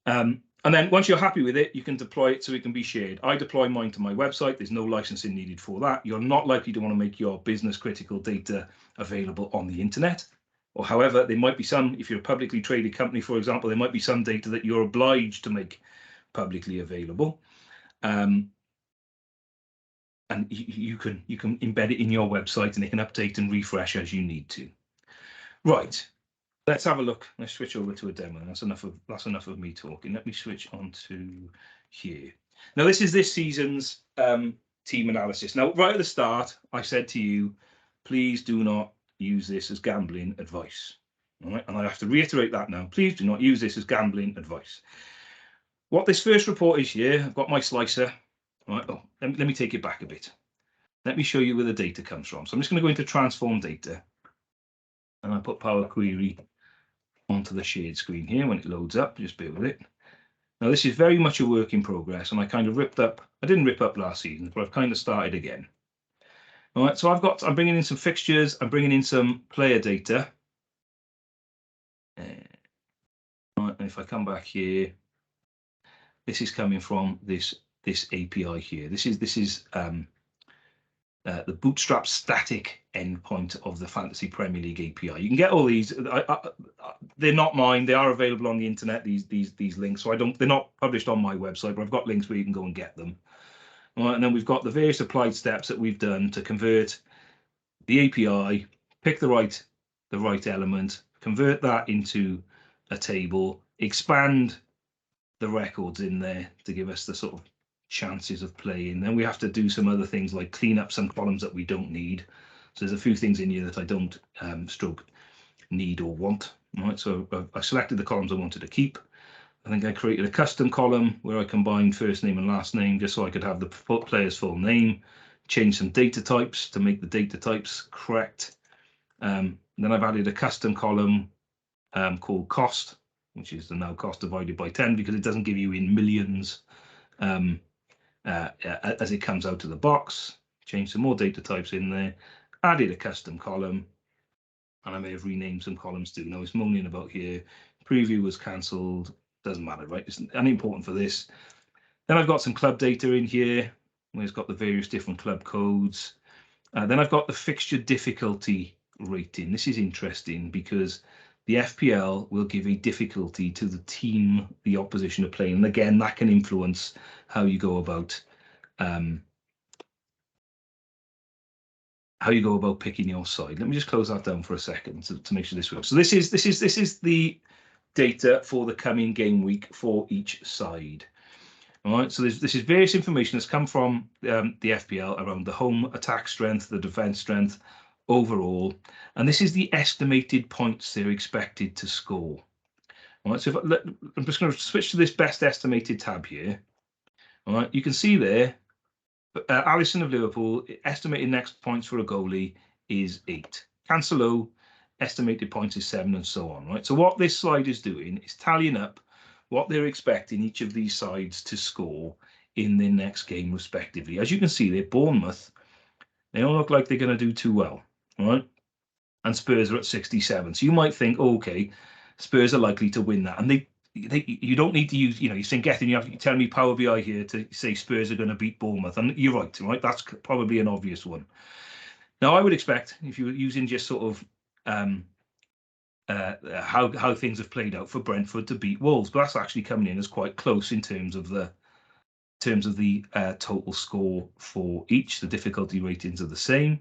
And then once you're happy with it, you can deploy it so it can be shared. I deploy mine to my website. There's no licensing needed for that. You're not likely to want to make your business critical data available on the internet. Or however, there might be some, if you're a publicly traded company, for example, there might be some data that you're obliged to make publicly available. And you can embed it in your website, and it can update and refresh as you need to. Right. Let's have a look. Let's switch over to a demo. That's enough of me talking. Let me switch on to here. Now, this is this season's team analysis. Now, right at the start, I said to you, please do not use this as gambling advice. All right, and I have to reiterate that now. Please do not use this as gambling advice. What this first report is here, I've got my slicer. All right, oh, let me take it back a bit. Let me show you where the data comes from. So I'm just going to go into transform data, and I put Power Query onto the shared screen here. When it loads up, just bear with it. Now, this is very much a work in progress, and I kind of I didn't rip up last season, but I've kind of started again. All right, so I'm bringing in some fixtures, I'm bringing in some player data. All right, and if I come back here, this is coming from this API here. This is the Bootstrap static endpoint of the Fantasy Premier League API. You can get all these. They're not mine. They are available on the internet. These links. So they're not published on my website, but I've got links where you can go and get them. All right, and then we've got the various applied steps that we've done to convert the API, pick the right element, convert that into a table, expand the records in there to give us the sort of chances of playing. Then we have to do some other things like clean up some columns that we don't need. So there's a few things in here that I don't need or want. All right, so I selected the columns I wanted to keep. I think I created a custom column where I combined first name and last name just so I could have the player's full name, change some data types to make the data types correct. Then I've added a custom column called cost, which is the now cost divided by 10, because it doesn't give you in millions as it comes out of the box. Change some more data types in there, added a custom column, and I may have renamed some columns too. Now it's moaning about here. Preview was cancelled. Doesn't matter, right? It's unimportant for this. Then I've got some club data in here, where it's got the various different club codes. Then I've got the fixture difficulty rating. This is interesting because the FPL will give a difficulty to the team the opposition are playing. And again, that can influence how you go about picking your side. Let me just close that down for a second to make sure this works. So this is the data for the coming game week for each side. All right, so this is various information that's come from the FPL around the home attack strength, the defense strength overall, and this is the estimated points they're expected to score. All right, so I'm just going to switch to this best estimated tab here. All right, you can see there, Alisson of Liverpool, estimated next points for a goalie is 8. Cancelo, estimated points is 7, and so on. Right, so what this slide is doing is tallying up what they're expecting each of these sides to score in their next game, respectively. As you can see there, Bournemouth, they don't look like they're going to do too well, all right? And Spurs are at 67. So you might think, oh, okay, Spurs are likely to win that. And you don't need to use, you're saying, Gethin, you have to tell me Power BI here to say Spurs are going to beat Bournemouth. And you're right? That's probably an obvious one. Now, I would expect, if you were using just sort of how things have played out, for Brentford to beat Wolves, but that's actually coming in as quite close in terms of the total score for each. The difficulty ratings are the same.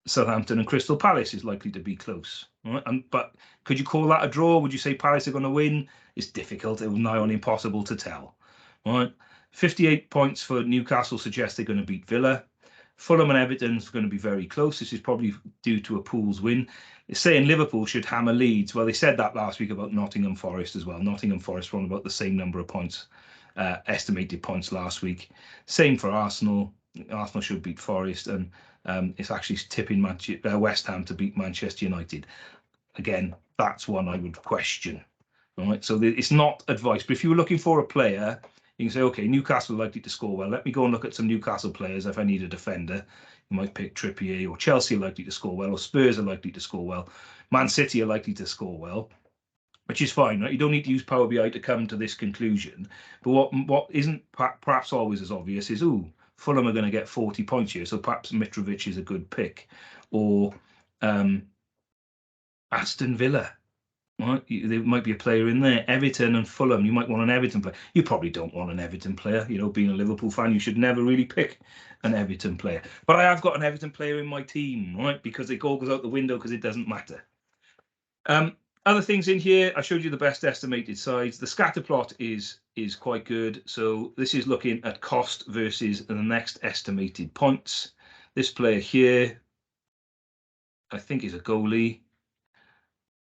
Southampton and Crystal Palace is likely to be close, right? But could you call that a draw? Would you say Palace are going to win? It's difficult. It was nigh on impossible to tell. Right? 58 points for Newcastle suggests they're going to beat Villa. Fulham and Everton are going to be very close. This is probably due to a Pools win. They're saying Liverpool should hammer Leeds. Well, they said that last week about Nottingham Forest as well. Nottingham Forest won about the same number of points, estimated points last week. Same for Arsenal. Arsenal should beat Forest, and It's actually tipping West Ham to beat Manchester United. Again, that's one I would question. All right, so it's not advice. But if you were looking for a player, you can say, okay, Newcastle are likely to score well. Let me go and look at some Newcastle players. If I need a defender, you might pick Trippier, or Chelsea are likely to score well, or Spurs are likely to score well. Man City are likely to score well, which is fine, right? You don't need to use Power BI to come to this conclusion. But what isn't perhaps always as obvious is, Fulham are going to get 40 points here, so perhaps Mitrovic is a good pick. Or Aston Villa, right? There might be a player in there. Everton and Fulham, you might want an Everton player. You probably don't want an Everton player. You know, being a Liverpool fan, you should never really pick an Everton player. But I have got an Everton player in my team, right? Because it all goes out the window because it doesn't matter. Other things in here, I showed you the best estimated sides. The scatter plot is quite good. So this is looking at cost versus the next estimated points. This player here, I think, is a goalie.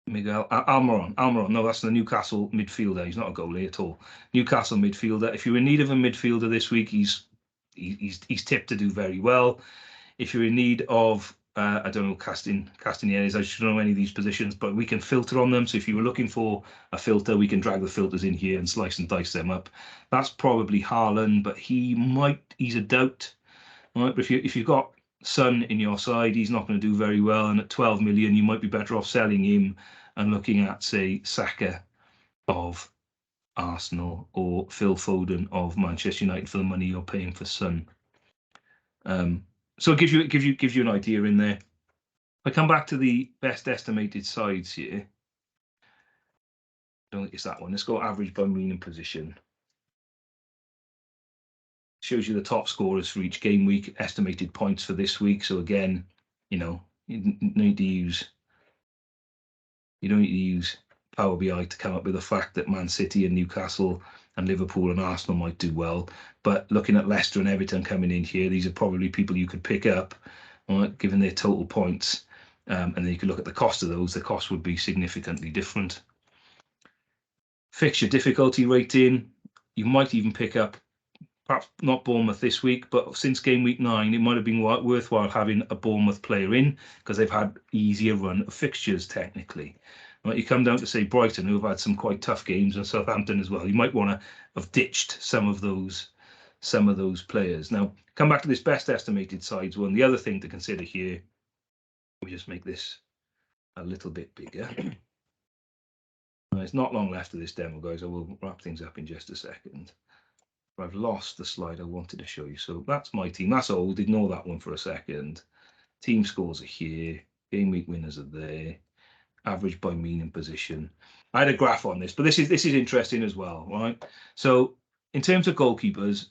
Miguel Almiron. No, that's the Newcastle midfielder. He's not a goalie at all. Newcastle midfielder. If you're in need of a midfielder this week, he's tipped to do very well. If you're in need of I don't know Castanieres, I should know any of these positions, but we can filter on them. So if you were looking for a filter, we can drag the filters in here and slice and dice them up. That's probably Haaland, but he's a doubt. Right? But if you've got Son in your side, he's not going to do very well. And at 12 million, you might be better off selling him and looking at, say, Saka of Arsenal or Phil Foden of Manchester United for the money you're paying for Son. So it gives you an idea in there. I come back to the best estimated sides here. I don't think it's that one. Let's go average by mean and position. Shows you the top scorers for each game week, estimated points for this week. So again, you don't need to use Power BI to come up with the fact that Man City and Newcastle and Liverpool and Arsenal might do well. But looking at Leicester and Everton coming in here, these are probably people you could pick up, right, given their total points. And then you could look at the cost of those. The cost would be significantly different. Fixture difficulty rating, you might even pick up, perhaps not Bournemouth this week, but since game week 9, it might have been worthwhile having a Bournemouth player in because they've had easier run of fixtures technically. Right, you come down to, say, Brighton, who have had some quite tough games, and Southampton as well. You might want to have ditched some of those players. Now, come back to this best estimated sides one. The other thing to consider here, let me just make this a little bit bigger. There's not long left of this demo, guys. I will wrap things up in just a second. But I've lost the slide I wanted to show you. So that's my team. That's old. Ignore that one for a second. Team scores are here. Game week winners are there. Average by mean and position. I had a graph on this, but this is interesting as well, right? So in terms of goalkeepers,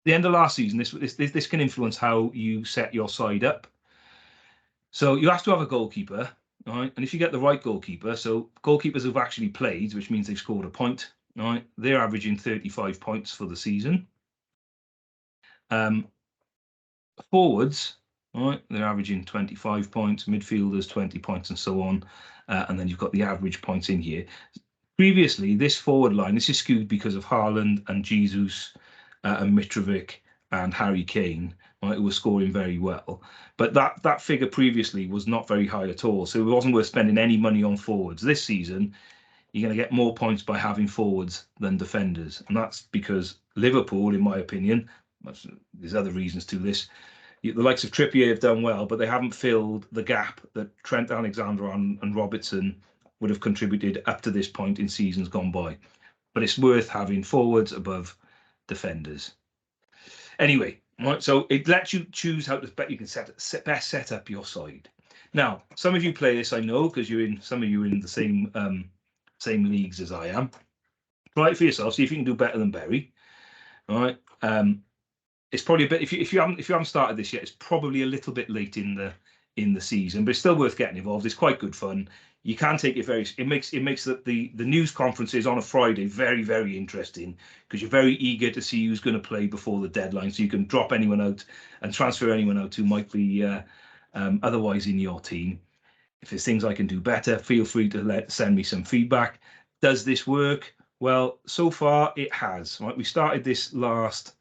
the end of last season, this can influence how you set your side up. So you have to have a goalkeeper, right? And if you get the right goalkeeper, so goalkeepers who've actually played, which means they've scored a point, right? They're averaging 35 points for the season. Forwards, right? They're averaging 25 points, midfielders 20 points, and so on. And then you've got the average points in here. Previously, this forward line, this is skewed because of Haaland and Jesus and Mitrovic and Harry Kane, right, who were scoring very well. But that figure previously was not very high at all. So it wasn't worth spending any money on forwards. This season, you're going to get more points by having forwards than defenders. And that's because Liverpool, in my opinion, there's other reasons to this, the likes of Trippier have done well, but they haven't filled the gap that Trent Alexander and Robertson would have contributed up to this point in seasons gone by. But it's worth having forwards above defenders. Anyway, right, so it lets you choose how to bet you can best set up your side. Now, some of you play this, I know, because some of you are in the same leagues as I am. Try it for yourself. See if you can do better than Berry. All right. It's probably a bit, if you haven't started this yet, it's probably a little bit late in the season, but it's still worth getting involved. It's quite good fun. You can take it it makes the news conferences on a Friday very, very interesting because you're very eager to see who's going to play before the deadline, so you can drop anyone out and transfer anyone out who might be otherwise in your team. If there's things I can do better, feel free to send me some feedback. Does this work? Well, so far it has. Right, we started this last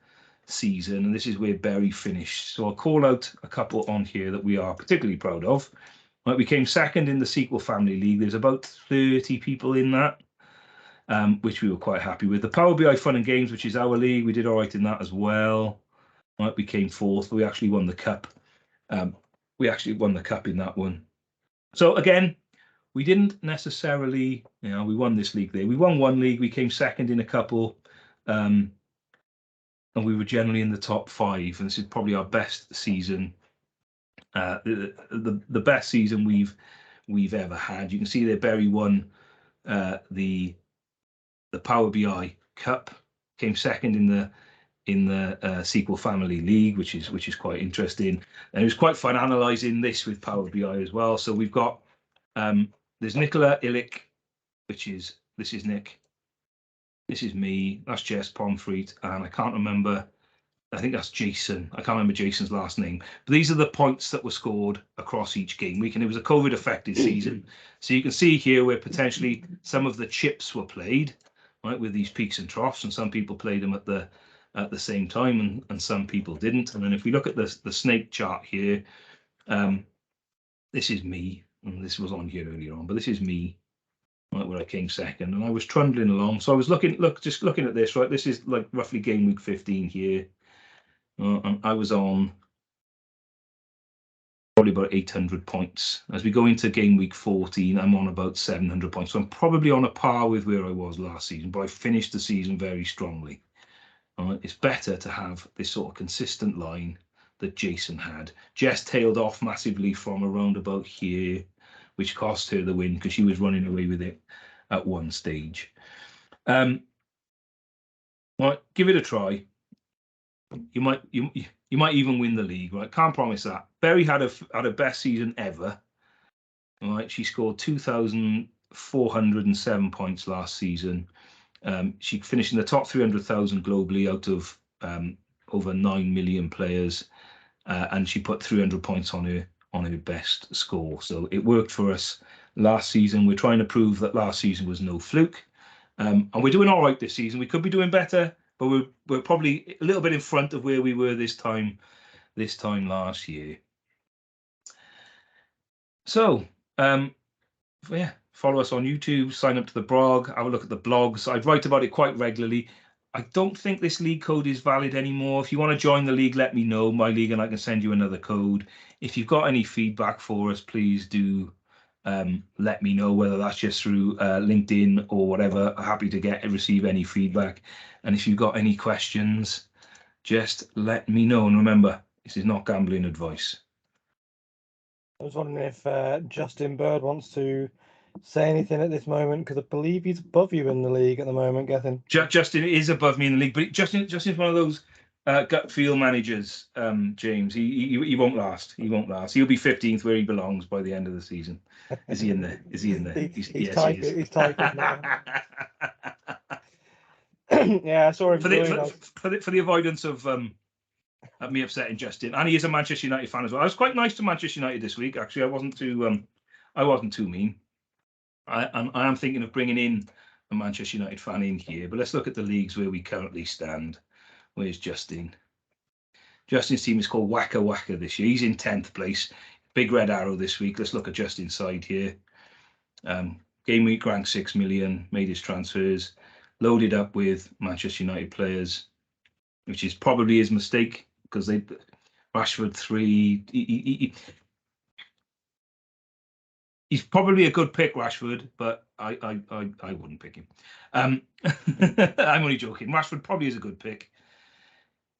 season, and this is where Bury finished. So I'll call out a couple on here that we are particularly proud of. Right, we came second in the Sequel Family League. There's about 30 people in that, which we were quite happy with. The Power BI Fun and Games, which is our league, we did all right in that as well. Right, we came fourth, but we actually won the cup. We actually won the cup in that one. So again, we didn't necessarily, we won this league there. We won one league, we came second in a couple, and we were generally in the top 5. And this is probably our best season, the best season we've ever had. You can see there, Bury won the Power BI Cup, came second in the Sequel Family League, which is quite interesting. And it was quite fun analysing this with Power BI as well. So we've got there's Nicola Illick, this is Nick, this is me, that's Jess Pomfret, and I can't remember, I think that's Jason. I can't remember Jason's last name. But these are the points that were scored across each game week, and it was a COVID-affected season. So you can see here where potentially some of the chips were played, right, with these peaks and troughs, and some people played them at the same time, and some people didn't. And then if we look at the snake chart here, this is me, and this was on here earlier on, but this is me, right, where I came second, and I was trundling along. So I was just looking at this, right? This is like roughly game week 15 here. And I was on probably about 800 points. As we go into game week 14, I'm on about 700 points. So I'm probably on a par with where I was last season, but I finished the season very strongly. It's better to have this sort of consistent line that Jason had. Jess tailed off massively from around about here, which cost her the win because she was running away with it at one stage. Right, give it a try. You might even win the league, right? Can't promise that. Bury had a best season ever. Right, she scored 2,407 points last season. She finished in the top 300,000 globally out of over 9 million players, and she put 300 points on her best score. So it worked for us last season. We're trying to prove that last season was no fluke, and we're doing all right this season. We could be doing better, but we're probably a little bit in front of where we were this time last year. So yeah, follow us on YouTube, sign up to the blog, have a look at the blogs. I write about it quite regularly. I don't think this league code is valid anymore. If you want to join the league, let me know, my league, and I can send you another code. If you've got any feedback for us, please do let me know, whether that's just through LinkedIn or whatever. Happy to receive any feedback. And if you've got any questions, just let me know. And remember, this is not gambling advice. I was wondering if Justin Bird wants to say anything at this moment, because I believe he's above you in the league at the moment, Gethin. Justin is above me in the league, but Justin's one of those gut feel managers, James. He won't last. He won't last. He'll be 15th where he belongs by the end of the season. Is he in there? Is he in there? He's typing now. Yeah, I saw him for the avoidance of me upsetting Justin, and he is a Manchester United fan as well. I was quite nice to Manchester United this week. Actually, I wasn't too mean. I am thinking of bringing in a Manchester United fan in here, but let's look at the leagues where we currently stand. Where's Justin? Justin's team is called Waka Waka this year. He's in 10th place. Big red arrow this week. Let's look at Justin's side here. Game week ranked 6 million, made his transfers, loaded up with Manchester United players, which is probably his mistake, because Rashford 3. He's probably a good pick, Rashford, but I wouldn't pick him. I'm only joking. Rashford probably is a good pick.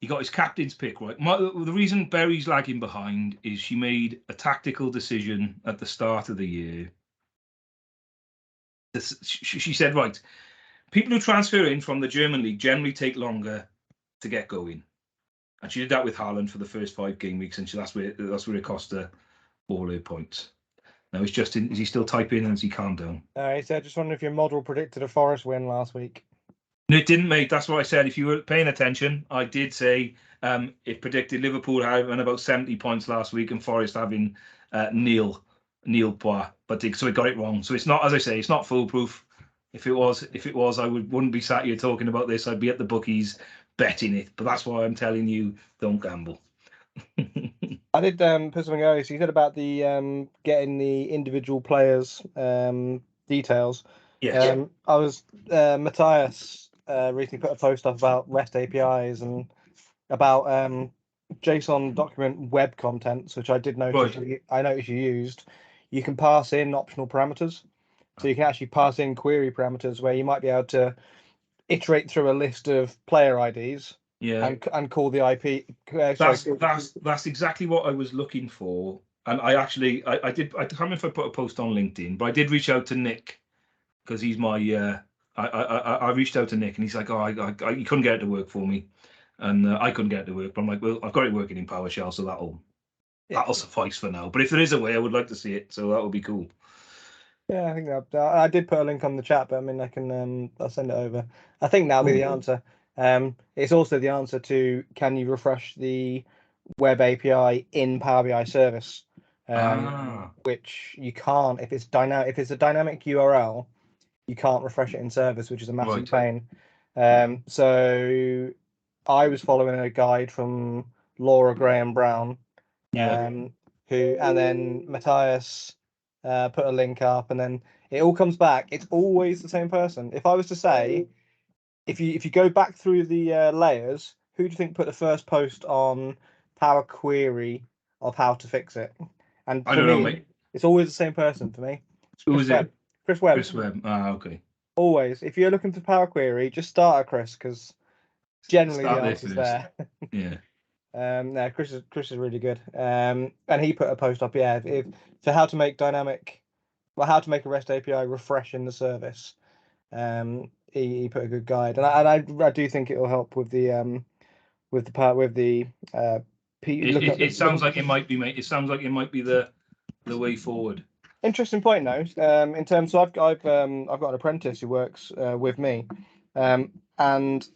He got his captain's pick right. The reason Bury's lagging behind is she made a tactical decision at the start of the year. She said, right, people who transfer in from the German league generally take longer to get going. And she did that with Haaland for the first 5 game weeks, and that's where it cost her all her points. Now is he still typing, and has he calmed down? He said, just wondering if your model predicted a Forest win last week. No, it didn't, mate. That's what I said. If you were paying attention, I did say it predicted Liverpool having about 70 points last week and Forest having nil points. So it got it wrong. So it's not, as I say, it's not foolproof. If it was, I wouldn't be sat here talking about this. I'd be at the bookies betting it. But that's why I'm telling you, don't gamble. I did put something earlier. So you said about the getting the individual players' details. Yes. I was Matthias recently put a post up about REST APIs and about JSON document web contents, which I did notice. Right. I noticed you used. You can pass in optional parameters, so you can actually pass in query parameters where you might be able to iterate through a list of player IDs Yeah. and call the IP. That's exactly what I was looking for. And I actually I did, I can't remember if I put a post on LinkedIn, but I did reach out to Nick because he's my I reached out to Nick and he's like, oh, he couldn't get it to work for me, and I couldn't get it to work. But I'm like, well, I've got it working in PowerShell, so that'll suffice for now. But if there is a way, I would like to see it, so that would be cool. Yeah, I think that I did put a link on the chat, but I mean, I can I'll send it over. I think that'll be the answer. It's also the answer to can you refresh the web API in Power BI service, which you can't if it's dynamic. If it's a dynamic URL, you can't refresh it in service, which is a massive pain. So I was following a guide from Laura Graham Brown, and then Matthias put a link up, and then it all comes back. It's always the same person. If I was to say, if you go back through the layers, who do you think put the first post on Power Query of how to fix it? And I for don't me, know, mate. it's always the same person for me. It's Who Chris was Webb. it? Chris Webb. Chris Webb. Ah, okay. Always. If you're looking for Power Query, just start at Chris because generally the answer's there. Yeah. No, Chris is really good. And he put a post up, yeah, for how to make how to make a REST API refresh in the service. He put a good guide, and I do think it will help with the It sounds like it might be, mate. It sounds like it might be the way forward. Interesting point, though. In terms of I've got an apprentice who works with me, and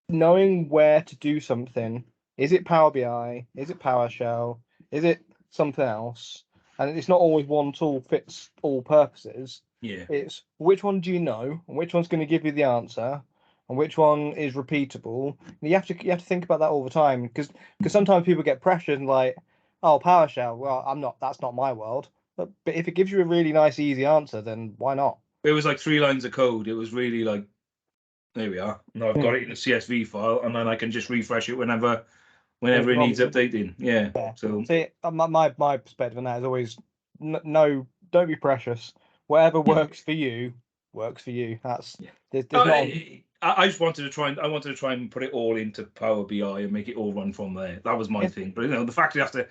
knowing where to do something. Is it Power BI? Is it PowerShell? Is it something else? And it's not always one tool fits all purposes. Yeah. It's which one do you know, and which one's going to give you the answer, and which one is repeatable. And you have to think about that all the time because sometimes people get pressured and like, oh, PowerShell. Well, that's not my world. But if it gives you a really nice, easy answer, then why not? It was like 3 lines of code. It was really like, there we are. Now I've got it in a CSV file, and then I can just refresh it whenever it needs updating. Yeah. So see, my perspective on that is always no, don't be precious. Whatever works for you works for you. That's there's not. I just wanted to try and put it all into Power BI and make it all run from there. That was my thing. But the fact you have to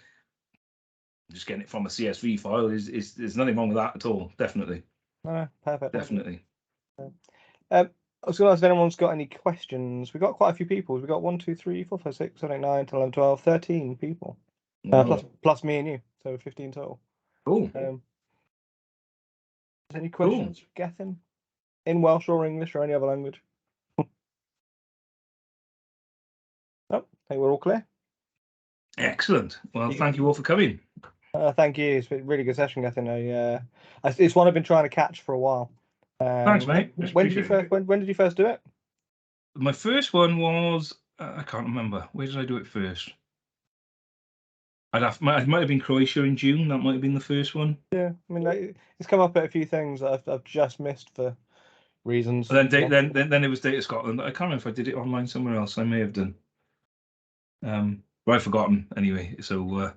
just get it from a CSV file is there's nothing wrong with that at all. Definitely. No, perfect. Definitely. I was going to ask if anyone's got any questions. We've got quite a few people. We've got 1, 2, 3, 4, 5, 6, 7, 8, 9, 10, 11, 12, 13 people. Wow. Plus me and you. So 15 total. Cool. Any questions, Gethin? In Welsh or English or any other language? I think we're all clear. Excellent. Well, thank you all for coming. Thank you. It's been a really good session, Gethin. It's one I've been trying to catch for a while. Thanks, mate. When did you first do it? My first one was I can't remember. Where did I do it first? It might have been Croatia in June. That might have been the first one. Yeah, I mean, it's come up at a few things that I've just missed for reasons. And then it was Data Scotland. I can't remember if I did it online somewhere else. I may have done. But I've forgotten anyway. So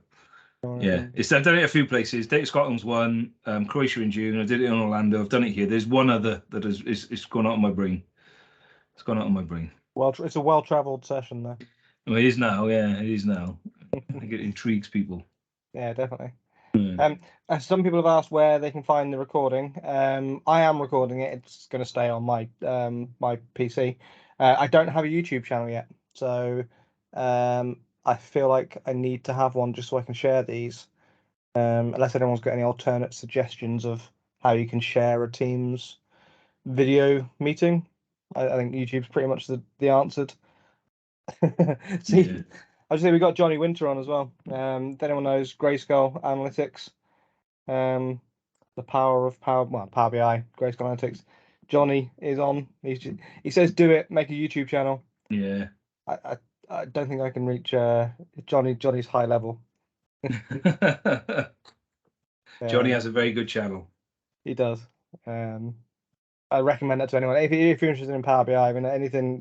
yeah, I've done it a few places. Data Scotland's one. Croatia in June. I did it in Orlando. I've done it here. There's one other that is gone out of my brain. It's gone out of my brain. Well, it's a well-travelled session there. Well, it is now. Yeah, it is now. I think it intrigues people. Yeah, definitely. Some people have asked where they can find the recording. I am recording it. It's going to stay on my my PC. I don't have a YouTube channel yet, so I feel like I need to have one just so I can share these. Unless anyone's got any alternate suggestions of how you can share a Teams video meeting, I think YouTube's pretty much the answer. See, yeah. I was saying we got Johnny Winter on as well. If anyone knows Grayscale Analytics, the power of Power BI, Grayscale Analytics. Johnny is on. He says do it, make a YouTube channel. Yeah. I don't think I can reach Johnny's high level. Johnny has a very good channel. He does. I recommend that to anyone. If you're interested in Power BI, I mean, anything,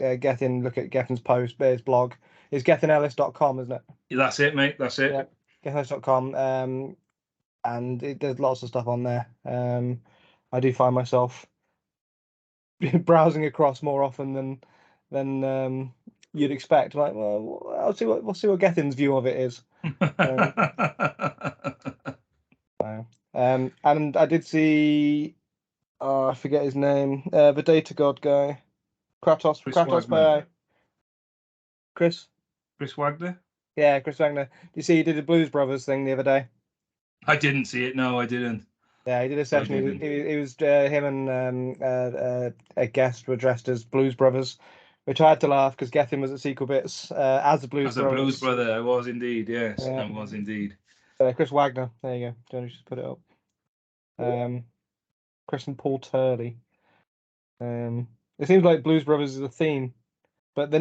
look at Gethin's post, his blog. It's gethinellis.com, isn't it? That's it, mate. That's it. Yeah, gethinellis.com. And there's lots of stuff on there. I do find myself browsing across more often than you'd expect. Like, well, we'll see what Gethin's view of it is. And I did see, I forget his name, the data god guy, Kratos BI. Chris Wagner? Yeah, Chris Wagner. You see, he did a Blues Brothers thing the other day. I didn't see it. No, I didn't. Yeah, he did a session. It was him and a guest were dressed as Blues Brothers, which I had to laugh because Gethin was at Sequel Bits as the Blues Brothers. As a Blues brother, I was indeed. Yes, Yeah. I was indeed. Chris Wagner. There you go. Johnny just put it up. Chris and Paul Turley. It seems like Blues Brothers is a theme, but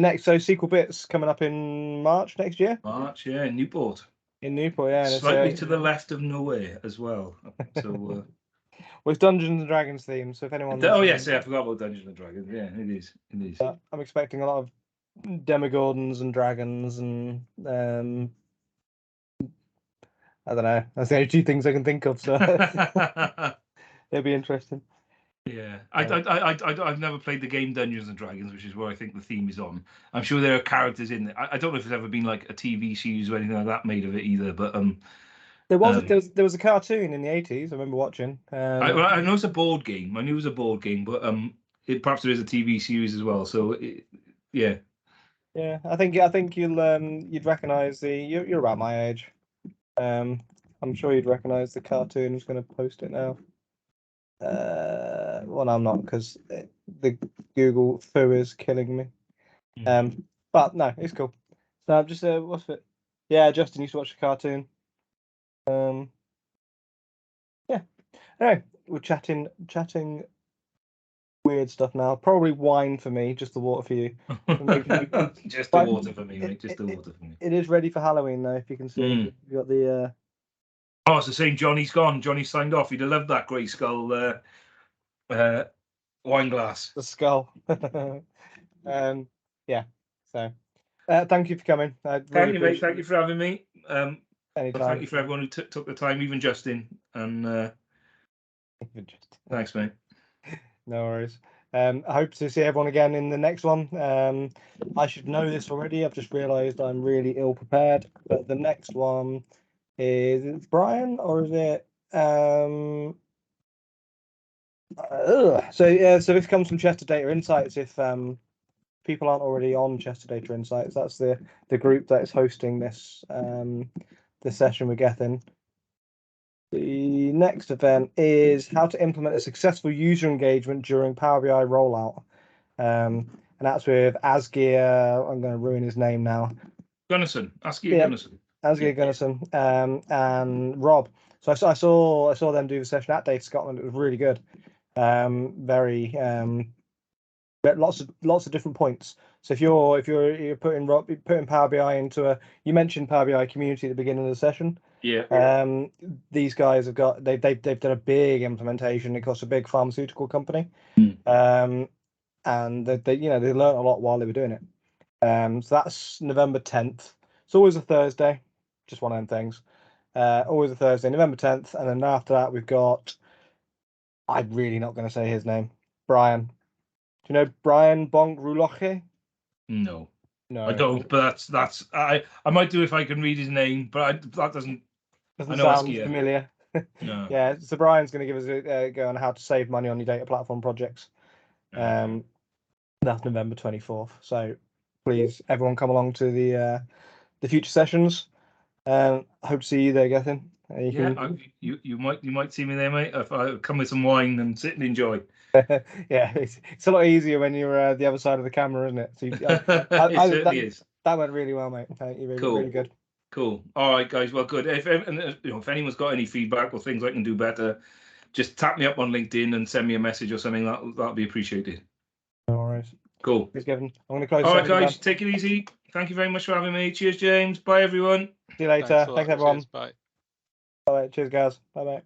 Sequel Bits coming up in March next year. March, yeah, in Newport. In Newport, yeah. Slightly to the left of nowhere as well. So, well, it's Dungeons and Dragons theme. So if anyone, yes, I forgot about Dungeons and Dragons. Yeah, it is. It is. I'm expecting a lot of demigorgons and dragons and I don't know. That's the only two things I can think of. So it'll be interesting. Yeah, I've never played the game Dungeons and Dragons, which is where I think the theme is on. I'm sure there are characters in there. I don't know if there's ever been like a TV series or anything like that made of it either. But there was a cartoon in the 80s. I remember watching. I know it's a board game. I knew it was a board game, but perhaps there is a TV series as well. So yeah. Yeah, I think you'd recognise you're about my age. I'm sure you'd recognise the cartoon. I'm just going to post it now. Well, I'm not because the Google foo is killing me. But no, it's cool. So I'm just what's it? Yeah, Justin used to watch the cartoon. Yeah. Anyway, we're chatting weird stuff now. Probably wine for me, just the water for you. Just the water for me, mate. Just the water for me. It is ready for Halloween now. If you can see, you've got the. Oh, it's the same. Johnny's gone. Johnny signed off. He'd have loved that grey skull wine glass. The skull. Yeah. So, thank you for coming. Thank you, mate. Thank you for having me. Anytime. Thank you for everyone who took the time, even Justin. And thanks, mate. No worries. I hope to see everyone again in the next one. I should know this already. I've just realised I'm really ill prepared. But the next one is it Brian or is it? So this comes from Chester Data Insights. If people aren't already on Chester Data Insights, that's the group that is hosting this session with Gethin. The next event is how to implement a successful user engagement during Power BI rollout. And that's with Asgeir, I'm going to ruin his name now. Gunnison, Asgeir Gunnison, and Rob. So I saw them do the session at Data Scotland. It was really good. Very lots of different points. So if you're putting Power BI into you mentioned Power BI community at the beginning of the session. Yeah. These guys they've done a big implementation across a big pharmaceutical company. And they learned a lot while they were doing it. So that's November 10th. It's always a Thursday, just one of them things. Always a Thursday, November 10th, and then after that we've got. I'm really not going to say his name. Brian. Do you know Brian Bong-Ruloche? No. No, I don't. But that's I might do if I can read his name, but that doesn't sound familiar. No. Yeah, so Brian's going to give us a go on how to save money on your data platform projects. That's November 24th. So please, everyone, come along to the future sessions. Hope to see you there, Gethin. You might see me there, mate. If I come with some wine and sit and enjoy. Yeah, it's a lot easier when you're the other side of the camera, isn't it? So it certainly is. That went really well, mate. Really good. Cool. All right, guys. Well, good. If anyone's got any feedback or things I can do better, just tap me up on LinkedIn and send me a message or something. That'll be appreciated. No worries. Cool. Thanks, Kevin. I'm going to close. All right, guys. Take it easy. Thank you very much for having me. Cheers, James. Bye, everyone. See you later. Thanks a lot. Thanks everyone. Cheers, bye. All right, cheers, guys. Bye bye.